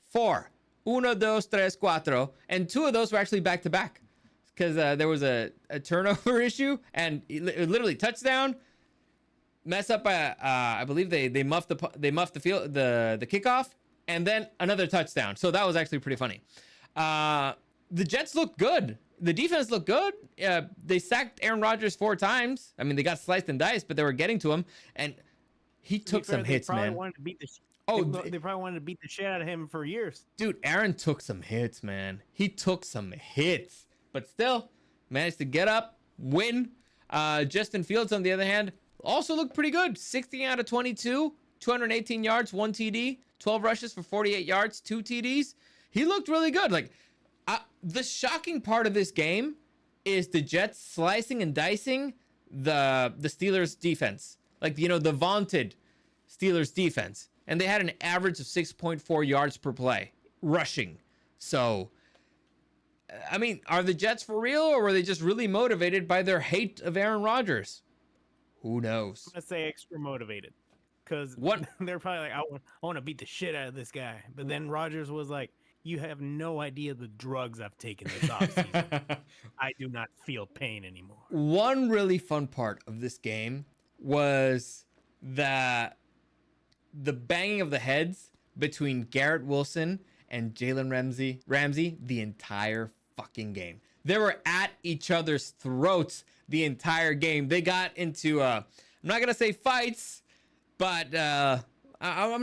4. 1, 2, 3, 4. And 2 of those were actually back-to-back. Because there was a turnover issue. And literally touchdown. Mess up by I believe they muffed the kickoff. And then another touchdown. So that was actually pretty funny. The Jets looked good. The defense looked good. They sacked Aaron Rodgers 4 times. I mean, they got sliced and diced, but they were getting to him. And he took some hits, man. They probably wanted to beat the shit out of him for years. Dude, Aaron took some hits, man. He took some hits. But still, managed to get up, win. Justin Fields, on the other hand, also looked pretty good. 16 out of 22, 218 yards, 1 TD, 12 rushes for 48 yards, 2 TDs. He looked really good. Like, the shocking part of this game is the Jets slicing and dicing the Steelers defense. Like, the vaunted Steelers defense. And they had an average of 6.4 yards per play rushing. So, I mean, are the Jets for real, or were they just really motivated by their hate of Aaron Rodgers? Who knows? I'm going to say extra motivated. Because they're probably like, I want to beat the shit out of this guy. But then Rodgers was like, you have no idea the drugs I've taken this offseason. I do not feel pain anymore. One really fun part of this game was the banging of the heads between Garrett Wilson and Jalen Ramsey the entire fucking game. They were at each other's throats the entire game. They got into, I'm not going to say fights, but I'm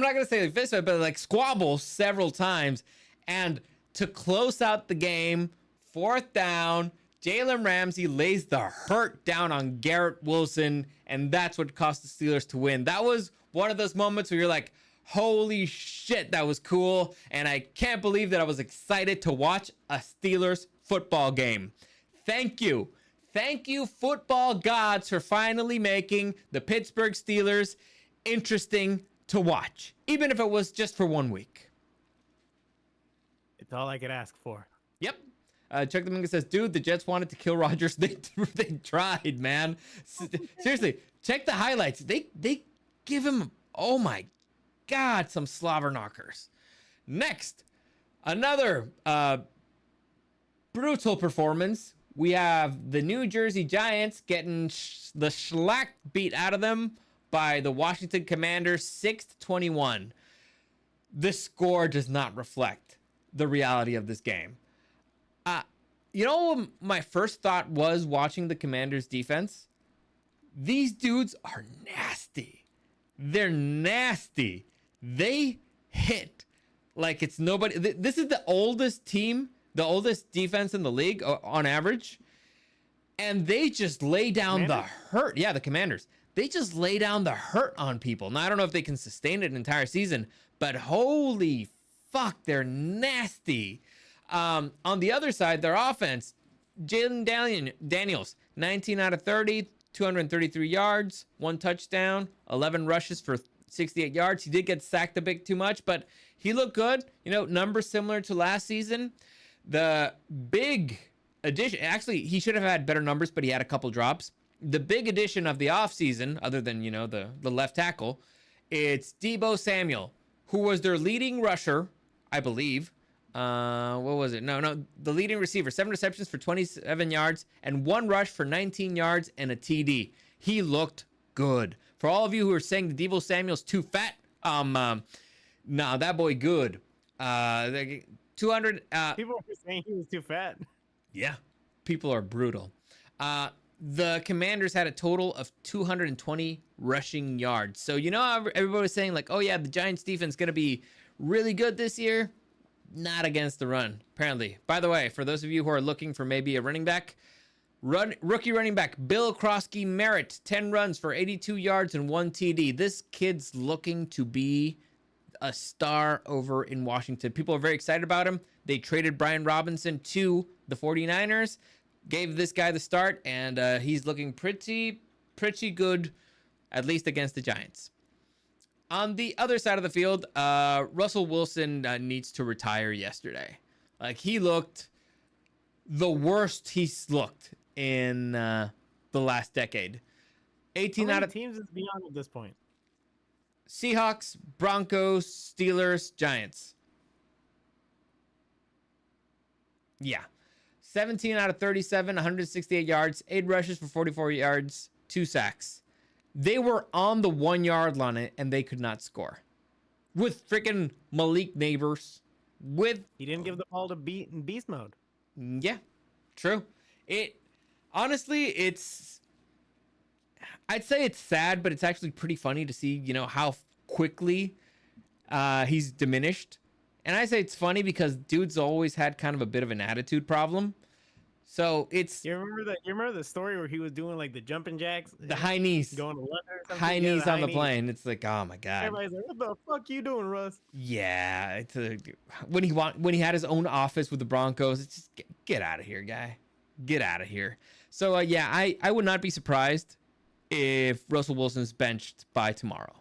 not going to say fist fight, but like squabbles several times. And to close out the game, 4th down, Jalen Ramsey lays the hurt down on Garrett Wilson, and that's what cost the Steelers to win. That was one of those moments where you're like, Holy shit, that was cool. And I can't believe that I was excited to watch a Steelers football game. Thank you. Thank you, football gods, for finally making the Pittsburgh Steelers interesting to watch, even if it was just for 1 week. It's all I could ask for. Yep. Chuck the Minga says, dude, the Jets wanted to kill Rodgers. They tried, man. Seriously, check the highlights. They give him, oh my God, some slobber knockers. Next, another brutal performance. We have the New Jersey Giants getting the shellac beat out of them by the Washington Commanders 6-21. This score does not reflect the reality of this game. You know what my first thought was watching the Commanders defense? These dudes are nasty. They're nasty. They hit like it's nobody. This is the oldest team, the oldest defense in the league on average. And they just lay down the hurt. Yeah, the Commanders. They just lay down the hurt on people. Now, I don't know if they can sustain it an entire season, but holy fuck, they're nasty. On the other side, their offense, Jalen Daniels, 19 out of 30, 233 yards, 1 touchdown, 11 rushes for 68 yards. He did get sacked a bit too much, but he looked good. You know, numbers similar to last season. The big addition, actually, he should have had better numbers, but he had a couple drops. The big addition of the offseason, other than, you know, the left tackle, it's Deebo Samuel, who was their leading rusher, I believe. What was it? No, the leading receiver, 7 receptions for 27 yards and 1 rush for 19 yards and a TD. He looked good. For all of you who are saying the Deebo Samuel's too fat, nah, that boy good. 200. People were saying he was too fat. Yeah, people are brutal. The Commanders had a total of 220 rushing yards. So, you know how everybody was saying, like, oh yeah, the Giants defense is going to be really good this year? Not against the run, apparently. By the way, for those of you who are looking for maybe a running back, rookie running back Bill Krosky Merritt, 10 runs for 82 yards and 1 TD. This kid's looking to be a star over in Washington. People are very excited about him. They traded Brian Robinson to the 49ers, gave this guy the start, and he's looking pretty good, at least against the Giants. On the other side of the field, Russell Wilson needs to retire yesterday. Like, he looked the worst he's looked in the last decade. 18 out of teams is beyond at this point. Seahawks, Broncos, Steelers, Giants. Yeah. 17 out of 37, 168 yards, 8 rushes for 44 yards, 2 sacks. They were on the 1 yard line and they could not score. With freaking Malik Neighbors. He didn't give the ball to beast mode. Yeah, true. Honestly, I'd say it's sad, but it's actually pretty funny to see, you know, how quickly he's diminished. And I say it's funny because dude's always had kind of a bit of an attitude problem. So it's... You remember the story where he was doing like the jumping jacks? The high knees. Going to London or something? High knees on the plane. It's like, oh my God. Everybody's like, what the fuck you doing, Russ? Yeah. When he had his own office with the Broncos, it's just, get out of here, guy. Get out of here. So yeah, I would not be surprised if Russell Wilson's benched by tomorrow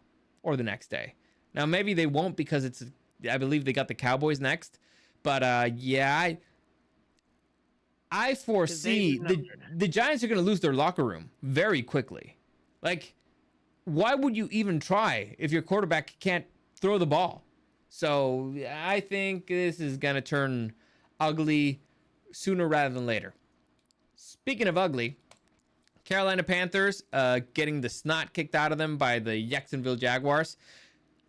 or the next day. Now, maybe they won't because I believe they got the Cowboys next. But yeah, I foresee the Giants are going to lose their locker room very quickly. Like, why would you even try if your quarterback can't throw the ball? So I think this is going to turn ugly sooner rather than later. Speaking of ugly, Carolina Panthers getting the snot kicked out of them by the Jacksonville Jaguars.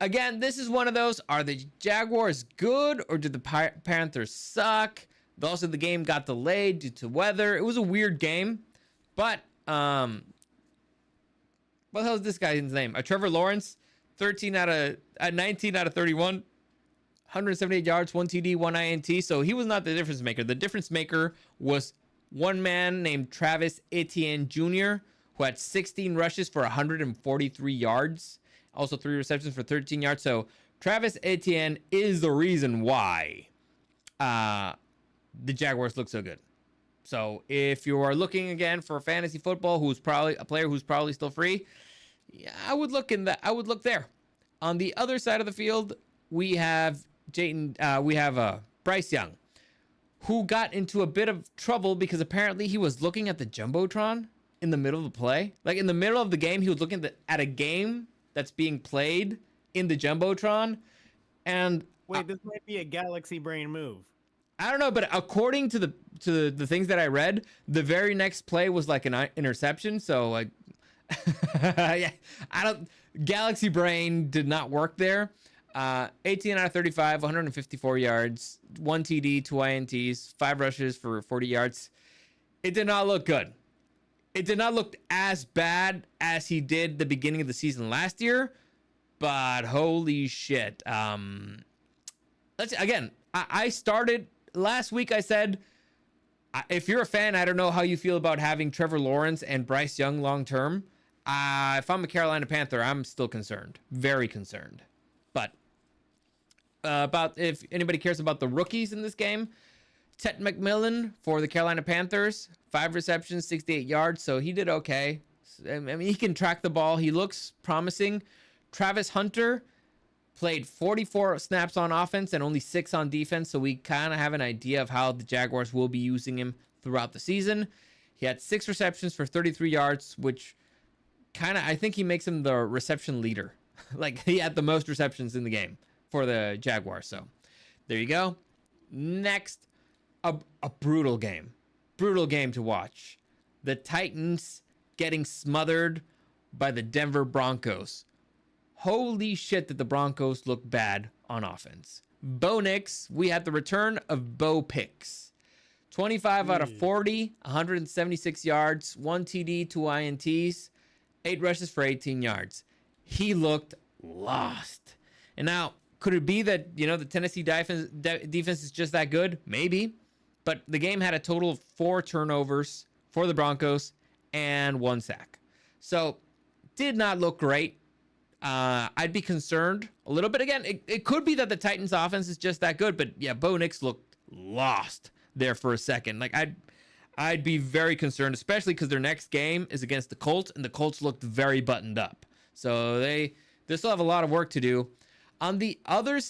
Again, this is one of those, are the Jaguars good or do the Panthers suck? Also, the game got delayed due to weather. It was a weird game, but what the hell is this guy's name? Trevor Lawrence, 19 out of 31, 178 yards, 1 TD, 1 INT. So he was not the difference maker. The difference maker was one man named Travis Etienne Jr., who had 16 rushes for 143 yards. Also 3 receptions for 13 yards. So Travis Etienne is the reason why the Jaguars look so good. So if you are looking again for fantasy football, who's probably a player who's probably still free, yeah, I would look there. On the other side of the field, we have Bryce Young, who got into a bit of trouble because apparently he was looking at the Jumbotron in the middle of the play. Like in the middle of the game, he was looking at a game that's being played in the Jumbotron. And Wait, this might be a galaxy brain move. I don't know, but according to the things that I read, the very next play was like an interception. So like, yeah, Galaxy Brain did not work there. 18 out of 35, 154 yards, 1 TD, 2 INTs, 5 rushes for 40 yards. It did not look good. It did not look as bad as he did the beginning of the season last year, but holy shit. I started last week. I said, if you're a fan, I don't know how you feel about having Trevor Lawrence and Bryce Young long term. If I'm a Carolina Panther, I'm still concerned, very concerned. But about if anybody cares about the rookies in this game, Ted McMillan for the Carolina Panthers, 5 receptions, 68 yards, so he did okay. I mean, he can track the ball. He looks promising. Travis Hunter played 44 snaps on offense and only 6 on defense, so we kind of have an idea of how the Jaguars will be using him throughout the season. He had 6 receptions for 33 yards, which kind of, I think he makes him the reception leader. Like, he had the most receptions in the game for the Jaguars, so there you go. Next, a brutal game to watch. The Titans getting smothered by the Denver Broncos. Holy shit, did the Broncos look bad on offense. Bo Nix, we had the return of Bo Picks. 25 out of 40, 176 yards, 1 TD, 2 INTs, 8 rushes for 18 yards. He looked lost. And now, could it be that, you know, the Tennessee defense is just that good? Maybe. But the game had a total of 4 turnovers for the Broncos and 1 sack. So, did not look great. I'd be concerned a little bit. Again, it could be that the Titans offense is just that good, but yeah, Bo Nix looked lost there for a second. Like I'd be very concerned, especially because their next game is against the Colts, and the Colts looked very buttoned up. So they still have a lot of work to do. On the other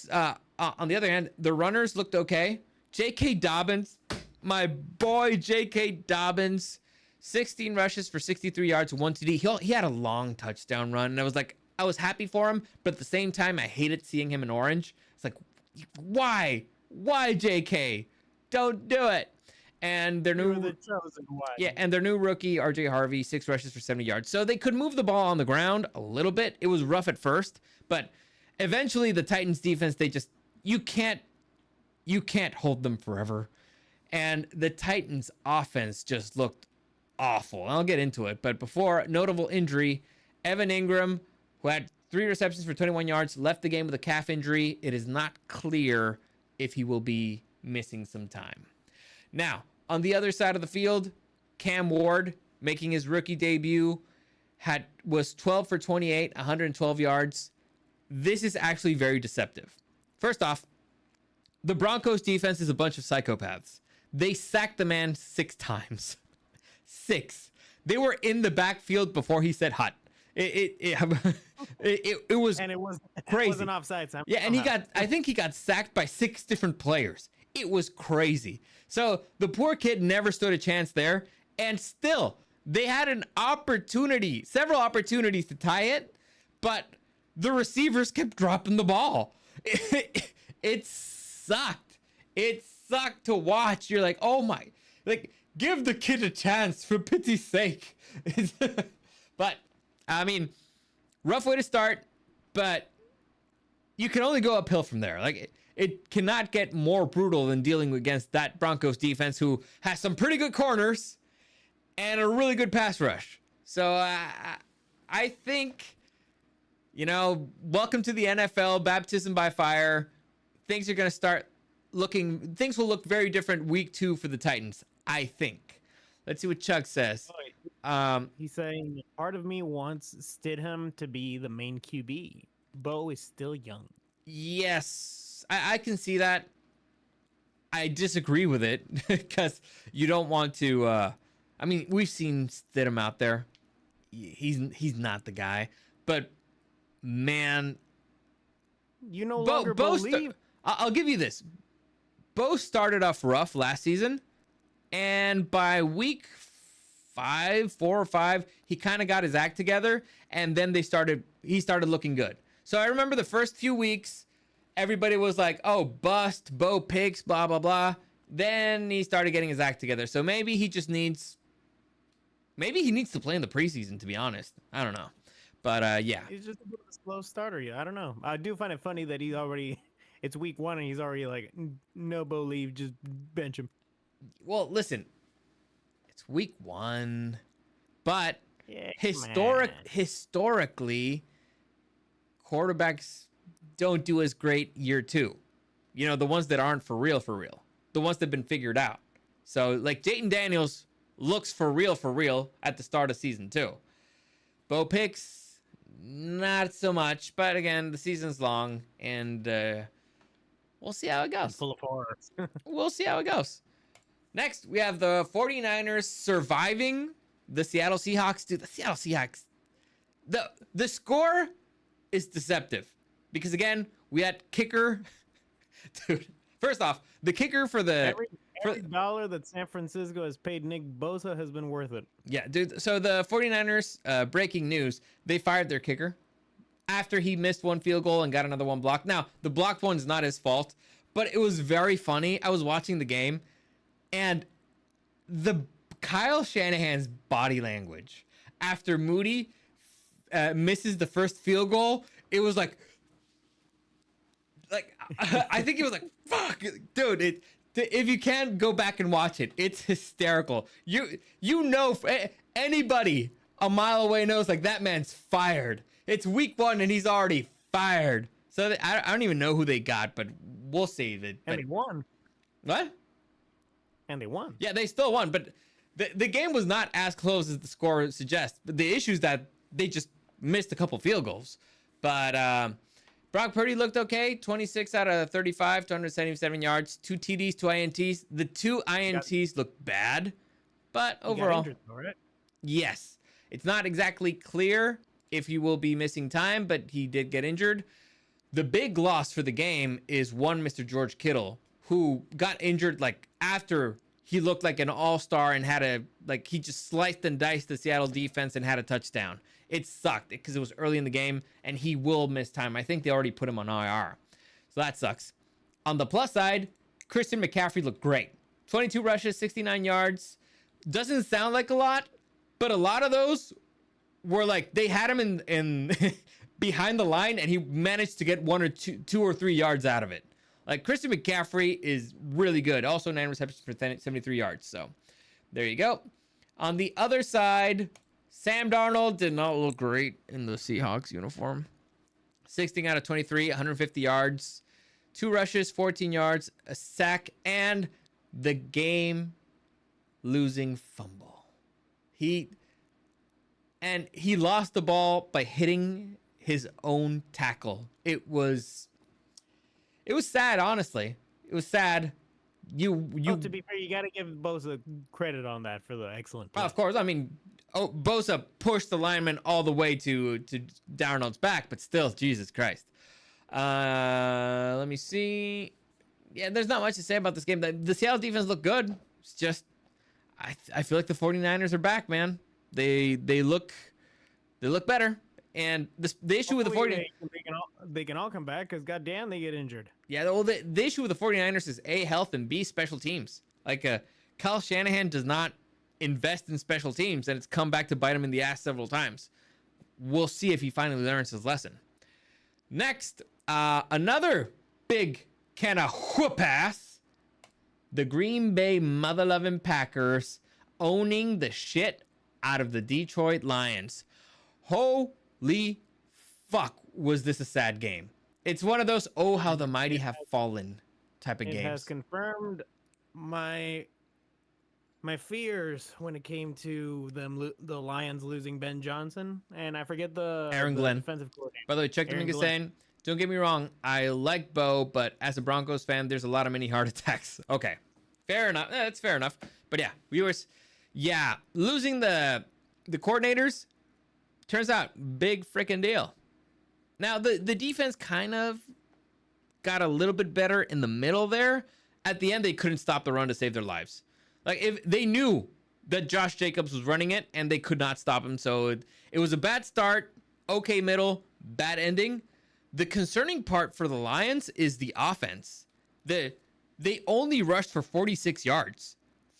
hand, the runners looked okay. J.K. Dobbins, my boy J.K. Dobbins, 16 rushes for 63 yards, 1 TD. He had a long touchdown run, and I was happy for him, but at the same time, I hated seeing him in orange. It's like, why? Why, JK? Don't do it. And their new and their new rookie, RJ Harvey, 6 rushes for 70 yards. So they could move the ball on the ground a little bit. It was rough at first, but eventually the Titans defense, you can't hold them forever. And the Titans offense just looked awful. I'll get into it, but before, notable injury, Evan Ingram, who had 3 receptions for 21 yards, left the game with a calf injury. It is not clear if he will be missing some time. Now, on the other side of the field, Cam Ward, making his rookie debut, was 12 for 28, 112 yards. This is actually very deceptive. First off, the Broncos defense is a bunch of psychopaths. They sacked the man 6 times. 6. They were in the backfield before he said hut. It was crazy. It wasn't offside. Yeah, and I think he got sacked by 6 different players. It was crazy. So the poor kid never stood a chance there, and still they had several opportunities to tie it, but the receivers kept dropping the ball. It sucked. It sucked to watch. You're like, oh my, like, give the kid a chance for pity's sake. But I mean, rough way to start, but you can only go uphill from there. Like, it cannot get more brutal than dealing against that Broncos defense, who has some pretty good corners and a really good pass rush. So I think, welcome to the NFL, baptism by fire. Things will look very different week 2 for the Titans, I think. Let's see what Chuck says. He's saying, part of me wants Stidham to be the main QB. Bo is still young. Yes, I can see that. I disagree with it because you don't want to. I mean, we've seen Stidham out there. He's not the guy, but man, You no longer believe. I'll give you this. Bo started off rough last season, and by week 4 or 5, he kind of got his act together, and then he started looking good. So I remember the first few weeks, everybody was like, "Oh, bust, Bo Picks, blah blah blah." Then he started getting his act together. So maybe he needs to play in the preseason. To be honest, I don't know, but yeah. He's just a bit of a slow starter. Yeah, I don't know. I do find it funny that he's already. It's week 1 and he's already like, no Bo leave, just bench him. Well, listen, it's week 1, but Yeah, historically, quarterbacks don't do as great year 2. You know, the ones that aren't for real, the ones that have been figured out. So like Jayden Daniels looks for real at the start of season 2. Bo Picks, not so much, but again, the season's long, and we'll see how it goes. full of horrors. We'll see how it goes. Next, we have the 49ers surviving the Seattle Seahawks. Dude, the Seattle Seahawks, the score is deceptive because, again, we had kicker. Dude, first off, the kicker for the... Every dollar that San Francisco has paid Nick Bosa has been worth it. Yeah, dude. So the 49ers, breaking news, they fired their kicker after he missed one field goal and got another one blocked. Now, the blocked one's not his fault, but it was very funny. I was watching the game, and the Kyle Shanahan's body language after Moody misses the first field goal, it was like I think he was like, "Fuck, dude!" If you can't go back and watch it, it's hysterical. You know, anybody a mile away knows like that man's fired. It's week 1 and he's already fired. So I don't even know who they got, but we'll see. And they won. What? And they won. Yeah, they still won, but the game was not as close as the score suggests. But the issue is that they just missed a couple field goals. But Brock Purdy looked okay. 26 out of 35, 277 yards, 2 TDs, 2 INTs. The 2 INTs looked bad, but overall, injured, right? Yes. It's not exactly clear if he will be missing time, but he did get injured. The big loss for the game is one Mr. George Kittle, who got injured like after he looked like an all-star and he just sliced and diced the Seattle defense and had a touchdown. It sucked because it was early in the game and he will miss time. I think they already put him on IR. So that sucks. On the plus side, Christian McCaffrey looked great. 22 rushes, 69 yards. Doesn't sound like a lot, but a lot of those were like they had him in behind the line and he managed to get 1 or 2 or 3 yards out of it. Like Christian McCaffrey is really good. Also 9 receptions for 73 yards. So there you go. On the other side, Sam Darnold did not look great in the Seahawks uniform. 16 out of 23, 150 yards, 2 rushes, 14 yards, a sack, and the game-losing fumble. He lost the ball by hitting his own tackle. It was sad, honestly. It was sad. To be fair, you got to give Bosa credit on that for the excellent play. Of course. I mean, Bosa pushed the lineman all the way to Darnold's back, but still, Jesus Christ. Let me see. Yeah, there's not much to say about this game. The Seattle defense looked good. It's just, I feel like the 49ers are back, man. They look better. And the issue with the 49ers... They can all come back because, goddamn, they get injured. Yeah, well, the issue with the 49ers is A, health, and B, special teams. Like, Kyle Shanahan does not invest in special teams, and it's come back to bite him in the ass several times. We'll see if he finally learns his lesson. Next, another big kind of whoop-ass. The Green Bay mother-loving Packers owning the shit out of the Detroit Lions. Holy fuck, was this a sad game. It's one of those, oh, how the mighty have fallen type of games. It has confirmed my fears when it came to the Lions losing Ben Johnson, and I forget Aaron Glenn. defensive coordinator. By the way, check the Dominguez saying Don't get me wrong. I like Bo, but as a Broncos fan, there's a lot of mini heart attacks. Okay. Fair enough. That's fair enough. But yeah, viewers, yeah, losing the coordinators turns out big freaking deal. Now, the defense kind of got a little bit better in the middle there. At the end, they couldn't stop the run to save their lives. Like, if they knew that Josh Jacobs was running it and they could not stop him. So it was a bad start, okay middle, bad ending. The concerning part for the Lions is the offense. They only rushed for 46 yards.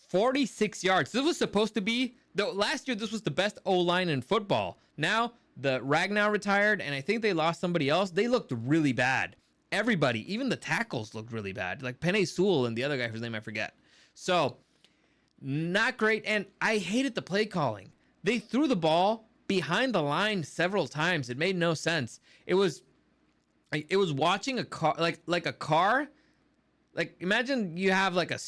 46 yards. This was supposed to be, last year, this was the best O-line in football. Now, the Ragnar retired, and I think they lost somebody else. They looked really bad. Everybody, even the tackles looked really bad. Like Penei Sewell and the other guy whose name I forget. So, not great. And I hated the play calling. They threw the ball behind the line several times. It made no sense. It was watching a car, like a car. Like, imagine you have like a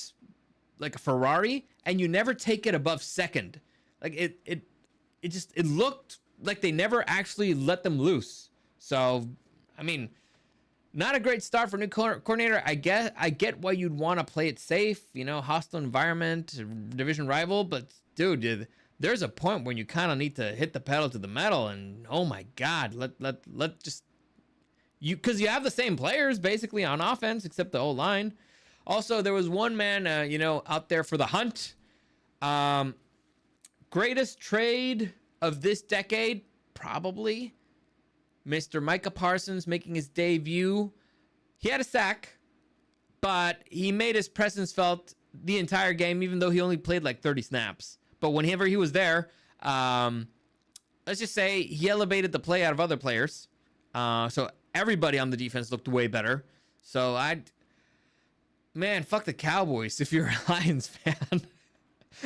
Ferrari and you never take it above second. Like it looked like they never actually let them loose. So, I mean, not a great start for new coordinator. I get why you'd want to play it safe, hostile environment, division rival, but dude, there's a point when you kind of need to hit the pedal to the metal, and oh my God, let just because you have the same players basically on offense except the O-line. Also, there was one man, out there for the hunt. Greatest trade of this decade, probably. Mr. Micah Parsons making his debut. He had a sack, but he made his presence felt the entire game, even though he only played like 30 snaps. But whenever he was there, let's just say he elevated the play out of other players. So everybody on the defense looked way better. So man, fuck the Cowboys if you're a Lions fan.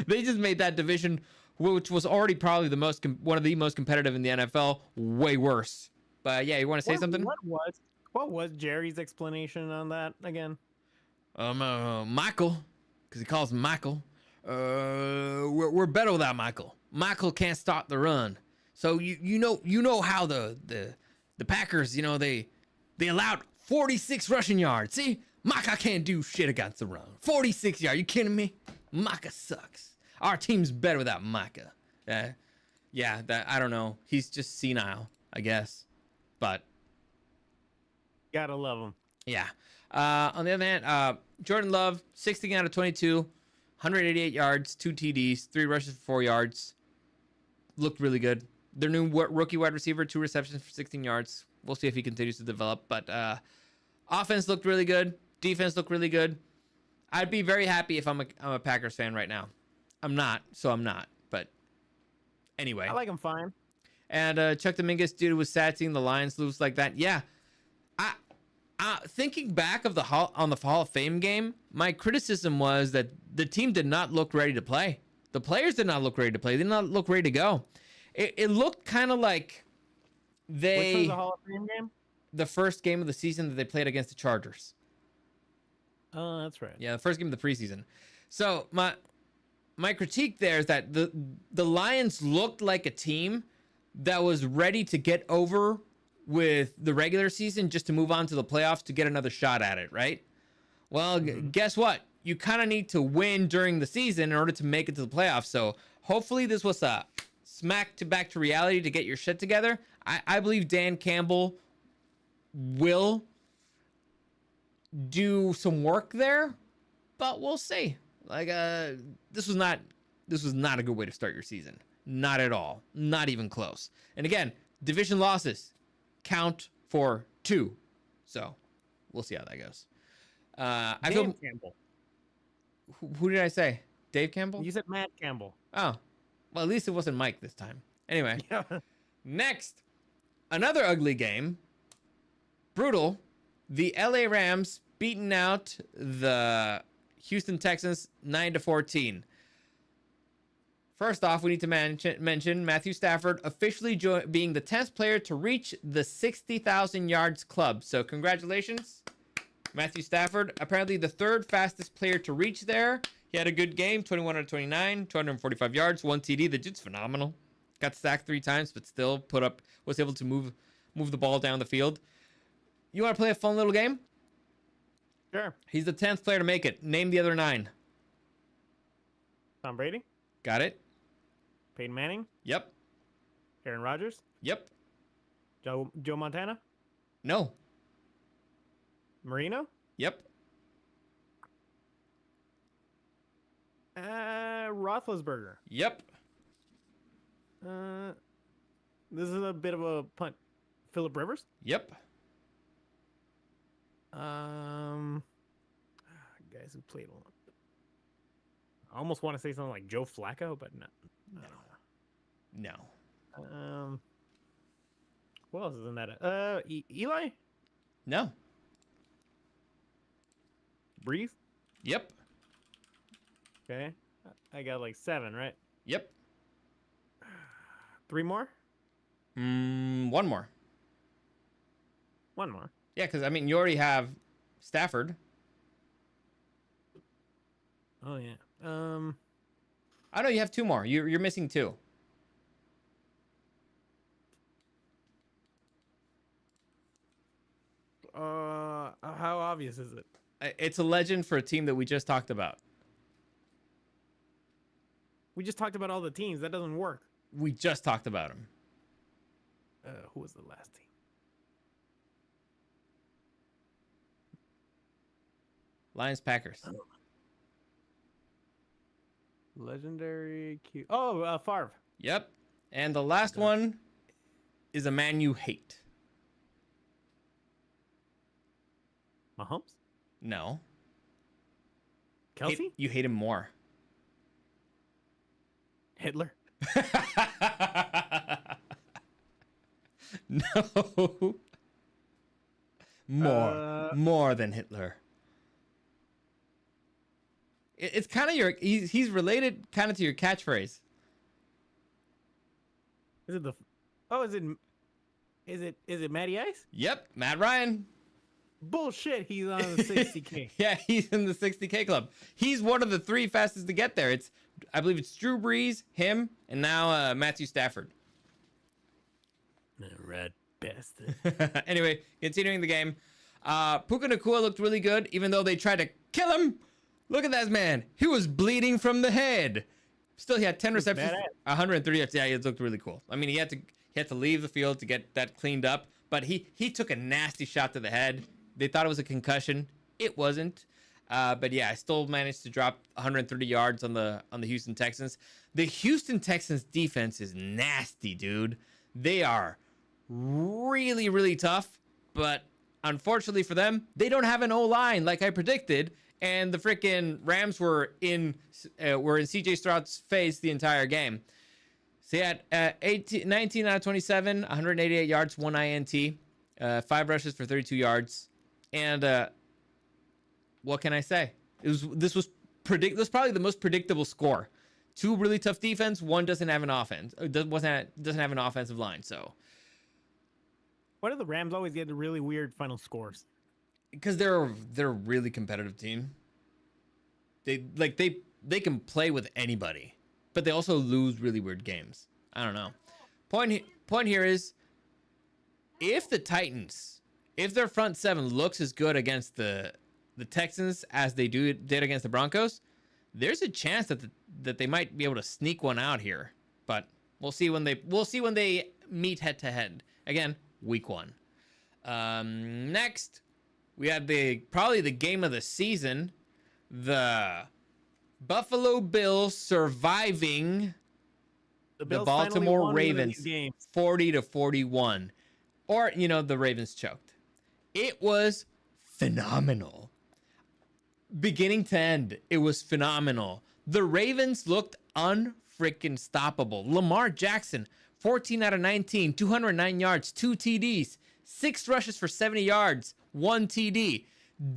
They just made that division, which was already probably one of the most competitive in the NFL, way worse. But yeah, you want to say something? What was Jerry's explanation on that again? Michael, because he calls him Michael. We're better without Michael. Michael can't stop the run. So you know how the Packers, they allowed 46 rushing yards. See, Micah can't do shit against the run. 46 yards. You kidding me? Micah sucks. Our team's better without Micah. Yeah, I don't know. He's just senile, I guess. But gotta love him. Yeah. On the other hand, Jordan Love, 16 out of 22, 188 yards, 2 TDs, 3 rushes for 4 yards. Looked really good. Their new rookie wide receiver, 2 receptions for 16 yards. We'll see if he continues to develop. But offense looked really good. Defense looked really good. I'd be very happy if I'm a Packers fan right now. I'm not, so I'm not. But anyway. I like him fine. And Chuck Dominguez, dude, was sad seeing the Lions lose like that. Yeah. Thinking back of on the Hall of Fame game, my criticism was that the team did not look ready to play. The players did not look ready to play. They did not look ready to go. It looked kind of like Which was the Hall of Fame game? The first game of the season that they played against the Chargers. Oh, that's right. Yeah, the first game of the preseason. So my critique there is that the Lions looked like a team that was ready to get over with the regular season just to move on to the playoffs to get another shot at it, right? Well, guess what? You kind of need to win during the season in order to make it to the playoffs. So hopefully this was a back to reality to get your shit together. I believe Dan Campbell will do some work there, but we'll see. Like this was not a good way to start your season. Not at all. Not even close. And again, division losses count for 2. So we'll see how that goes. Dave Campbell. Who did I say? Dave Campbell? You said Matt Campbell. Oh, well, at least it wasn't Mike this time. Anyway, Yeah. Next, another ugly game. Brutal. The LA Rams beating out the Houston Texans 9-14. First off, we need to mention Matthew Stafford officially being the 10th player to reach the 60,000 yards club. So congratulations, Matthew Stafford. Apparently the 3rd fastest player to reach there. He had a good game, 21 out of 29, 245 yards, 1 TD. The dude's phenomenal. Got sacked 3 times, but still was able to move the ball down the field. You want to play a fun little game? Sure. He's the 10th player to make it. Name the other 9. Tom Brady, Got it? Peyton Manning, Yep. Aaron Rodgers, Yep. Joe Montana, No. Marino, Yep. Roethlisberger. Yep. This is a bit of a punt. Phillip Rivers. Yep. Guys who played a lot. I almost want to say something like Joe Flacco, but no. No. Who else is in that? Eli, No. Breeze. Yep. Okay, I got like 7, right? Yep. 3 more. One more. 1 more. Yeah, because I mean, you already have Stafford. Oh yeah. I know you have 2 more. You're missing 2. How obvious is it? It's a legend for a team that we just talked about. We just talked about all the teams. That doesn't work. We just talked about him. Who was the last team? Lions, Packers. Legendary Q. Oh, Favre. Yep. And the last one is a man you hate. Mahomes. No. Kelsey. You hate him more. Hitler. No. More than Hitler. It's kind of your he's related kind of to your catchphrase. Is it the? Oh, is it Matty Ice? Yep, Matt Ryan. Bullshit. He's on the 60K. Yeah, he's in the 60K club. He's one of the 3 fastest to get there. I believe it's Drew Brees, him, and now Matthew Stafford. Red bastard. Anyway, continuing the game. Puka Nacua looked really good, even though they tried to kill him. Look at that man. He was bleeding from the head. Still, he had 10 receptions, 130 yards. Yeah, it looked really cool. I mean, he had to leave the field to get that cleaned up, but he took a nasty shot to the head. They thought it was a concussion. It wasn't. But yeah, I still managed to drop 130 yards on the Houston Texans. The Houston Texans defense is nasty, dude. They are really, really tough, but unfortunately for them, they don't have an O-line like I predicted, and the freaking Rams were in CJ Stroud's face the entire game. So he had 19 out of 27, 188 yards, 1 INT, 5 rushes for 32 yards, and what can I say? This was probably the most predictable score. 2 really tough defense, 1 doesn't have an offense. Doesn't have an offensive line. So why do the Rams always get the really weird final scores? Because they're a really competitive team. They can play with anybody, but they also lose really weird games. I don't know. Point here is, if the Titans, if their front 7 looks as good against the Texans as they did against the Broncos, there's a chance that they might be able to sneak one out here. But we'll see when they meet head to head. Again, week 1. Next, we have probably the game of the season, the Buffalo Bills surviving the Baltimore Ravens 40-41. Or, the Ravens choked. It was phenomenal. Beginning to end, it was phenomenal. The Ravens looked unfreaking stoppable. Lamar Jackson, 14 out of 19, 209 yards, 2 TDs, 6 rushes for 70 yards, 1 TD.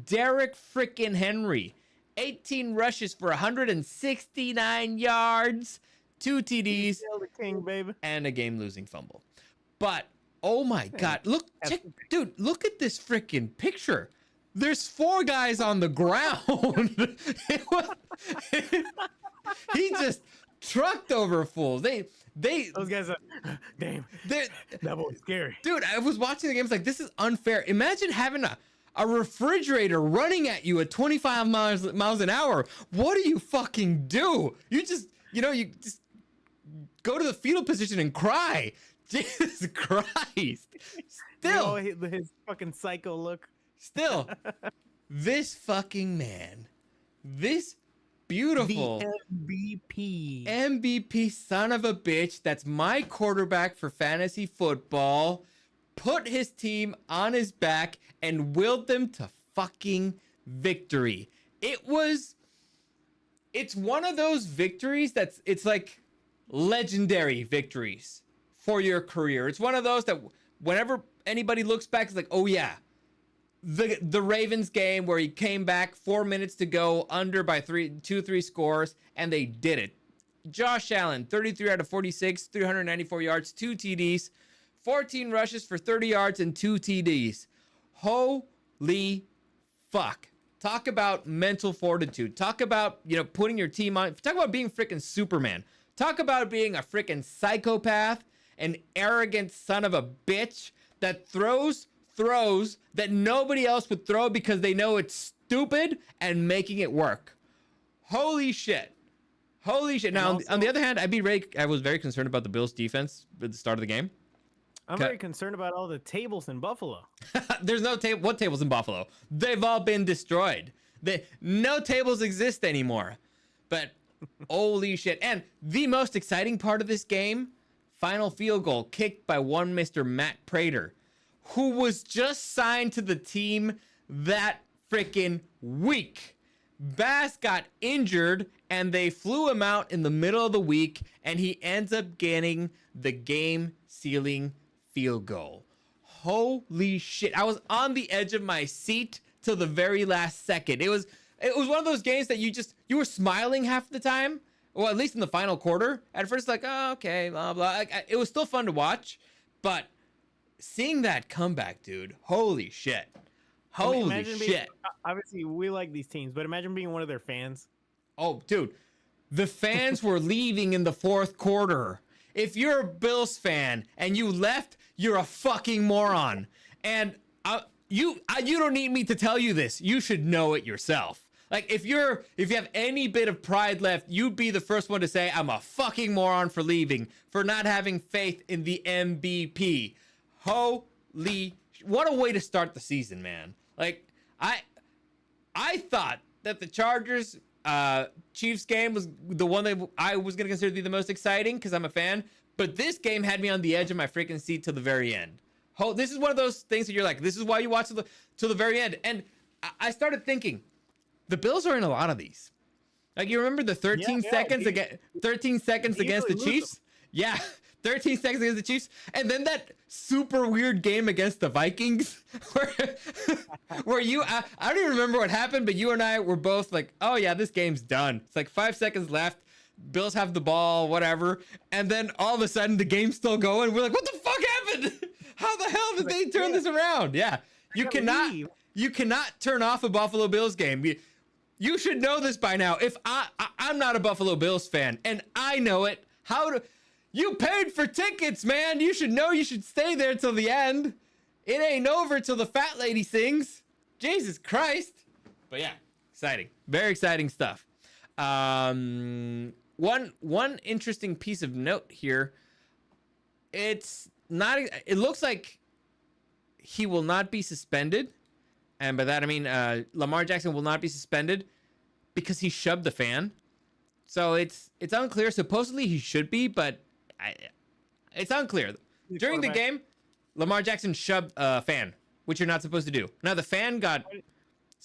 Derek freaking Henry, 18 rushes for 169 yards, 2 TDs, the king, baby, and a game-losing fumble. But oh my God, look at this freaking picture. There's 4 guys on the ground. He just trucked over fools. Those guys are, damn, they that boy's scary. dude, I was watching the games like, this is unfair. Imagine having a refrigerator running at you at 25 miles an hour. What do you fucking do? You just go to the fetal position and cry. Jesus Christ. Still, His fucking psycho look. still, this fucking man, this beautiful The MVP. MVP son of a bitch that's my quarterback for fantasy football, put his team on his back and willed them to fucking victory. It's one of those victories it's like legendary victories for your career. It's one of those that whenever anybody looks back, it's like, oh yeah, the Ravens game where he came back 4 minutes to go under by 3 scores, and they did it. Josh Allen, 33 out of 46, 394 yards, 2 TDs, 14 rushes for 30 yards and 2 TDs. Holy fuck. Talk about mental fortitude. Talk about, putting your team on. Talk about being freaking Superman. Talk about being a freaking psychopath, an arrogant son of a bitch that throws that nobody else would throw because they know it's stupid and making it work. Holy shit. Holy shit. Now, on the other hand, I was very concerned about the Bills defense at the start of the game. I'm very concerned about all the tables in Buffalo. There's no table. What tables in Buffalo? They've all been destroyed. No tables exist anymore. But holy shit. And the most exciting part of this game, final field goal kicked by one Mr. Matt Prater, who was just signed to the team that freaking week. Bass got injured and they flew him out in the middle of the week, and he ends up getting the game-sealing field goal. Holy shit. I was on the edge of my seat till the very last second. It was one of those games that you were smiling half the time. Well, at least in the final quarter. At first, like, oh, okay, blah, blah. It was still fun to watch, but seeing that comeback, dude, holy shit. Holy shit. Obviously, we like these teams, but imagine being one of their fans. Oh, dude, the fans were leaving in the fourth quarter. If you're a Bills fan and you left, you're a fucking moron. And you don't need me to tell you this. You should know it yourself. Like, if you have any bit of pride left, you'd be the first one to say, I'm a fucking moron for leaving, for not having faith in the MVP. What a way to start the season, man. Like, I thought that the Chargers Chiefs game was the one that I was going to consider to be the most exciting because I'm a fan. But this game had me on the edge of my freaking seat till the very end. This is one of those things that you're like, this is why you watch till the very end. And I started thinking, the Bills are in a lot of these. Like, you remember the 13 seconds against the Chiefs? Yeah, 13 seconds against the Chiefs. And then that super weird game against the Vikings where I don't even remember what happened, but you and I were both like, oh yeah, this game's done. It's like 5 seconds left. Bills have the ball, whatever. And then all of a sudden the game's still going. We're like, what the fuck happened? How the hell did they turn this around? Yeah. You cannot turn off a Buffalo Bills game. You should know this by now. If I'm not a Buffalo Bills fan and I know it, you paid for tickets, man. You should know you should stay there till the end. It ain't over till the fat lady sings. Jesus Christ. But yeah, exciting. Very exciting stuff. One interesting piece of note here. It looks like he will not be suspended. And by that, I mean, Lamar Jackson will not be suspended because he shoved the fan. So it's unclear. Supposedly he should be, but it's unclear. During the game, Lamar Jackson shoved a fan, which you're not supposed to do. Now the fan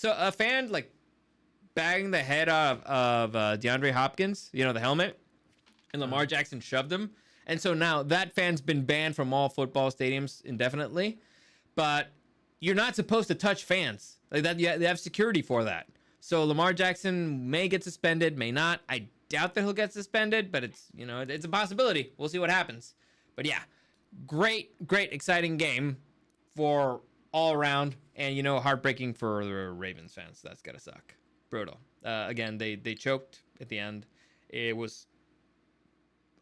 a fan like banged the head of DeAndre Hopkins, the helmet, and Lamar Jackson shoved him. And so now that fan's been banned from all football stadiums indefinitely. But you're not supposed to touch fans like that. They have security for that. So Lamar Jackson may get suspended, may not. I doubt that he'll get suspended, but it's a possibility. We'll see what happens. But yeah, great, exciting game for all around, and heartbreaking for the Ravens fans. That's gotta suck. Brutal. Again, they choked at the end. It was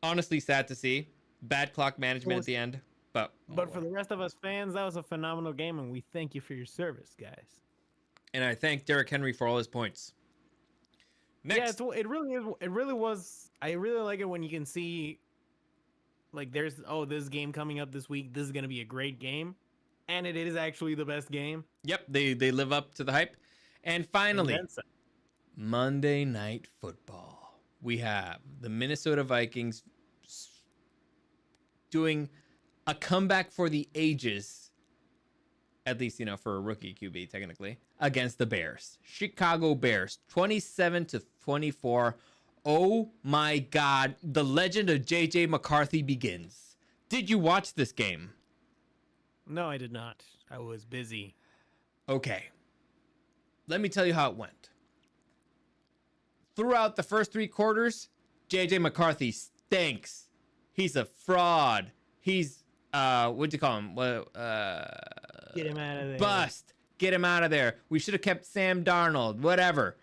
Honestly, sad to see. Bad clock management Well, at the end. But But for the rest of us fans, that was a phenomenal game, and we thank you for your service, guys. and I thank Derrick Henry for all his points. Yeah, Next, it really is. It really was. I really like it when you can see, like, there's this game coming up this week. This is gonna be a great game, and it is actually the best game. yep, they live up to the hype. And finally, And then some. Monday Night Football. We have the Minnesota Vikings doing a comeback for the ages, at least, for a rookie QB, technically, against the Bears. Chicago Bears, 27-24. Oh my God, the legend of J.J. McCarthy begins. Did you watch this game? No, I did not. I was busy. Okay. Let me tell you how it went. Throughout the first 3 quarters, J.J. McCarthy stinks. He's a fraud. He's, what'd you call him? Get him out of there. Bust. Get him out of there. We should have kept Sam Darnold. Whatever.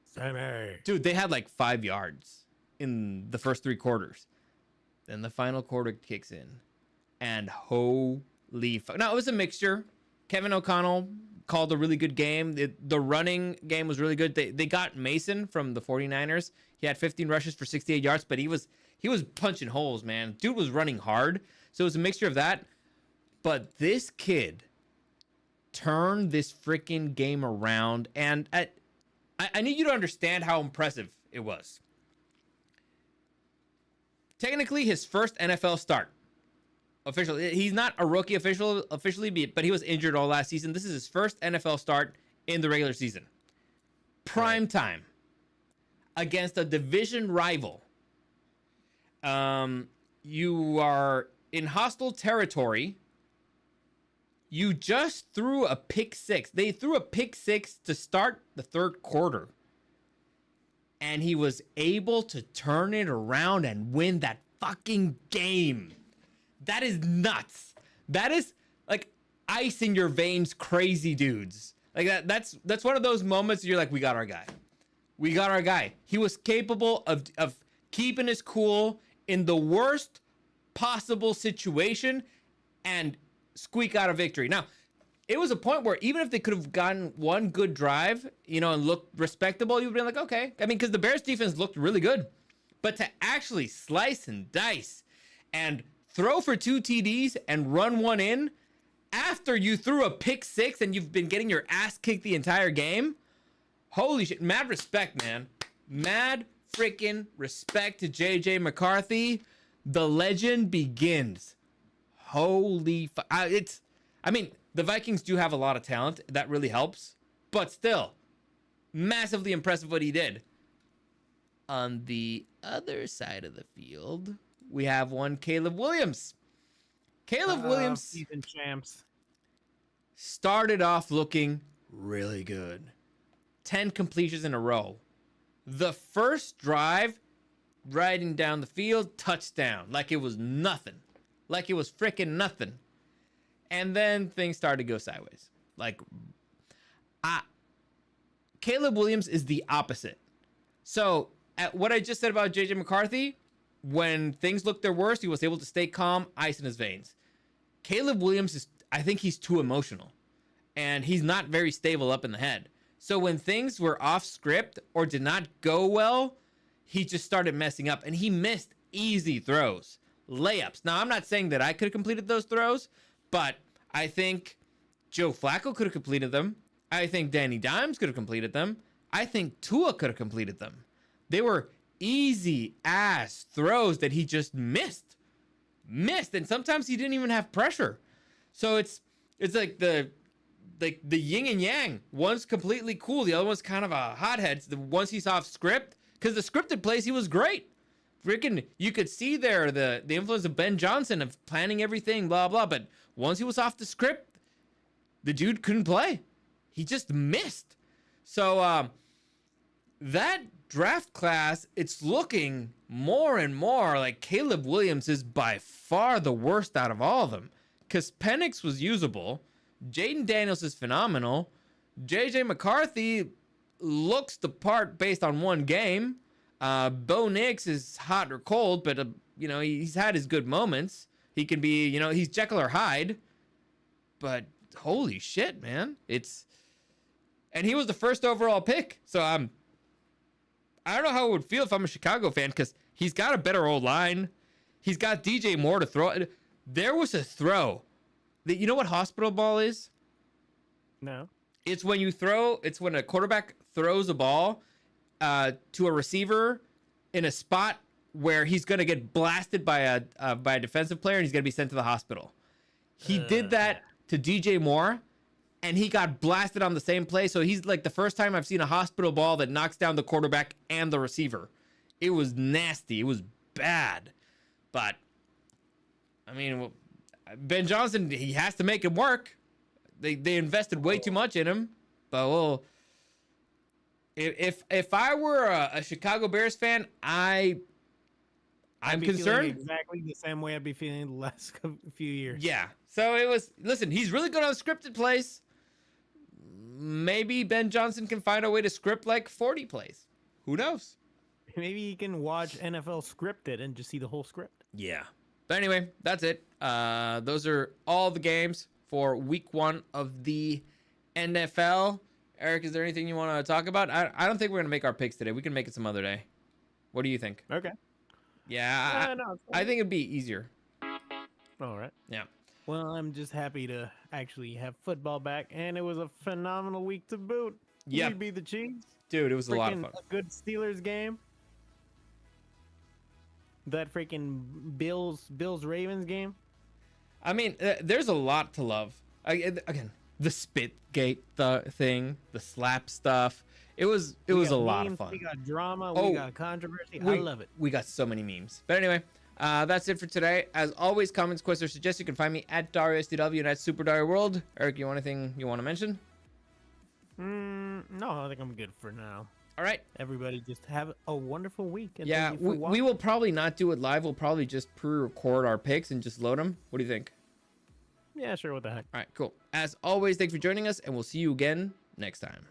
Sammy. Dude, they had like 5 yards in the first 3 quarters. Then the final quarter kicks in. And holy fuck. Now, it was a mixture. Kevin O'Connell called a really good game. The running game was really good. They got Mason from the 49ers. He had 15 rushes for 68 yards, but he was punching holes, man. Dude was running hard. So it was a mixture of that. But this kid turned this freaking game around. And I need you to understand how impressive it was. Technically, his first NFL start. Officially, he's not a rookie officially, but he was injured all last season. This is his first NFL start in the regular season. Prime time against a division rival. You are in hostile territory. You just threw a pick 6. They threw a pick 6 to start the 3rd quarter. And he was able to turn it around and win that fucking game. That is nuts. That is like ice in your veins, crazy dudes. Like that's one of those moments you're like, we got our guy. We got our guy. He was capable of keeping his cool in the worst possible situation and squeak out a victory. Now, it was a point where even if they could have gotten one good drive, and looked respectable, you'd be like, okay. I mean, because the Bears defense looked really good. But to actually slice and dice and throw for 2 TDs and run one in after you threw a pick 6 and you've been getting your ass kicked the entire game. Holy shit. Mad respect, man. Mad freaking respect to JJ McCarthy. The legend begins. Holy the Vikings do have a lot of talent. That really helps. But still, massively impressive what he did. On the other side of the field, we have one Caleb Williams. Caleb Williams season champs. started off looking really good. 10 completions in a row. The first drive, riding down the field, touchdown. Like it was nothing. Like it was freaking nothing. And then things started to go sideways. Caleb Williams is the opposite. So, at what I just said about JJ McCarthy, when things looked their worst, he was able to stay calm, ice in his veins. Caleb Williams I think he's too emotional. And he's not very stable up in the head. So when things were off script or did not go well, he just started messing up. And he missed easy throws, layups. Now, I'm not saying that I could have completed those throws, but I think Joe Flacco could have completed them. I think Danny Dimes could have completed them. I think Tua could have completed them. They were easy ass throws that he just missed. And sometimes he didn't even have pressure. So it's like the yin and yang. One's completely cool. The other one's kind of a hothead. The ones he's off script, because the scripted plays, he was great. Freaking, you could see there the influence of Ben Johnson of planning everything, blah, blah. But once he was off the script, the dude couldn't play. He just missed. So that draft class, it's looking more and more like Caleb Williams is by far the worst out of all of them. Because Penix was usable. Jaden Daniels is phenomenal. JJ McCarthy looks the part based on one game. Bo Nix is hot or cold, but you know, he's had his good moments. He can be, you know, he's Jekyll or Hyde. But holy shit, man. And he was the first overall pick. So I don't know how it would feel if I'm a Chicago fan, because he's got a better old line. He's got DJ Moore to throw. There was a throw. You know what hospital ball is? No. It's when a quarterback throws a ball to a receiver in a spot where he's going to get blasted by a defensive player and he's going to be sent to the hospital. He did that to DJ Moore, and he got blasted on the same play. So he's like the first time I've seen a hospital ball that knocks down the quarterback and the receiver. It was nasty. It was bad. But, I mean, Ben Johnson, he has to make it work. They invested way too much in him. But, well, if I were a Chicago Bears fan, I'm concerned. Exactly the same way I'd be feeling the last few years. Yeah. So listen, he's really good on scripted plays. Maybe Ben Johnson can find a way to script like 40 plays. Who knows? Maybe you can watch NFL scripted and just see the whole script. Yeah. But anyway, that's it. Those are all the games for week 1 of the NFL. Eric, is there anything you want to talk about? I don't think we're going to make our picks today. We can make it some other day. What do you think? Okay. Yeah, I think it'd be easier. All right. Yeah. Well, I'm just happy to actually have football back, and it was a phenomenal week to boot. Yeah. We beat the Chiefs. Dude, it was a lot of Freaking fun. A good Steelers game. That freaking Bills Ravens game. I mean, there's a lot to love. Again, the Spitgate thing, the slap stuff. It was a lot of fun. We got drama. Oh, we got controversy. I love it. We got so many memes. But anyway, that's it for today. As always, comments, questions, or suggestions, you can find me at DarioSDW and at Super Dario World. Eric, you want anything you want to mention? No, I think I'm good for now. All right. Everybody just have a wonderful week. And Yeah, thank you for we watching. will probably not do it live. We'll probably just pre-record our picks and just load them. What do you think? Yeah, sure. What the heck? All right, cool. As always, thanks for joining us, and we'll see you again next time.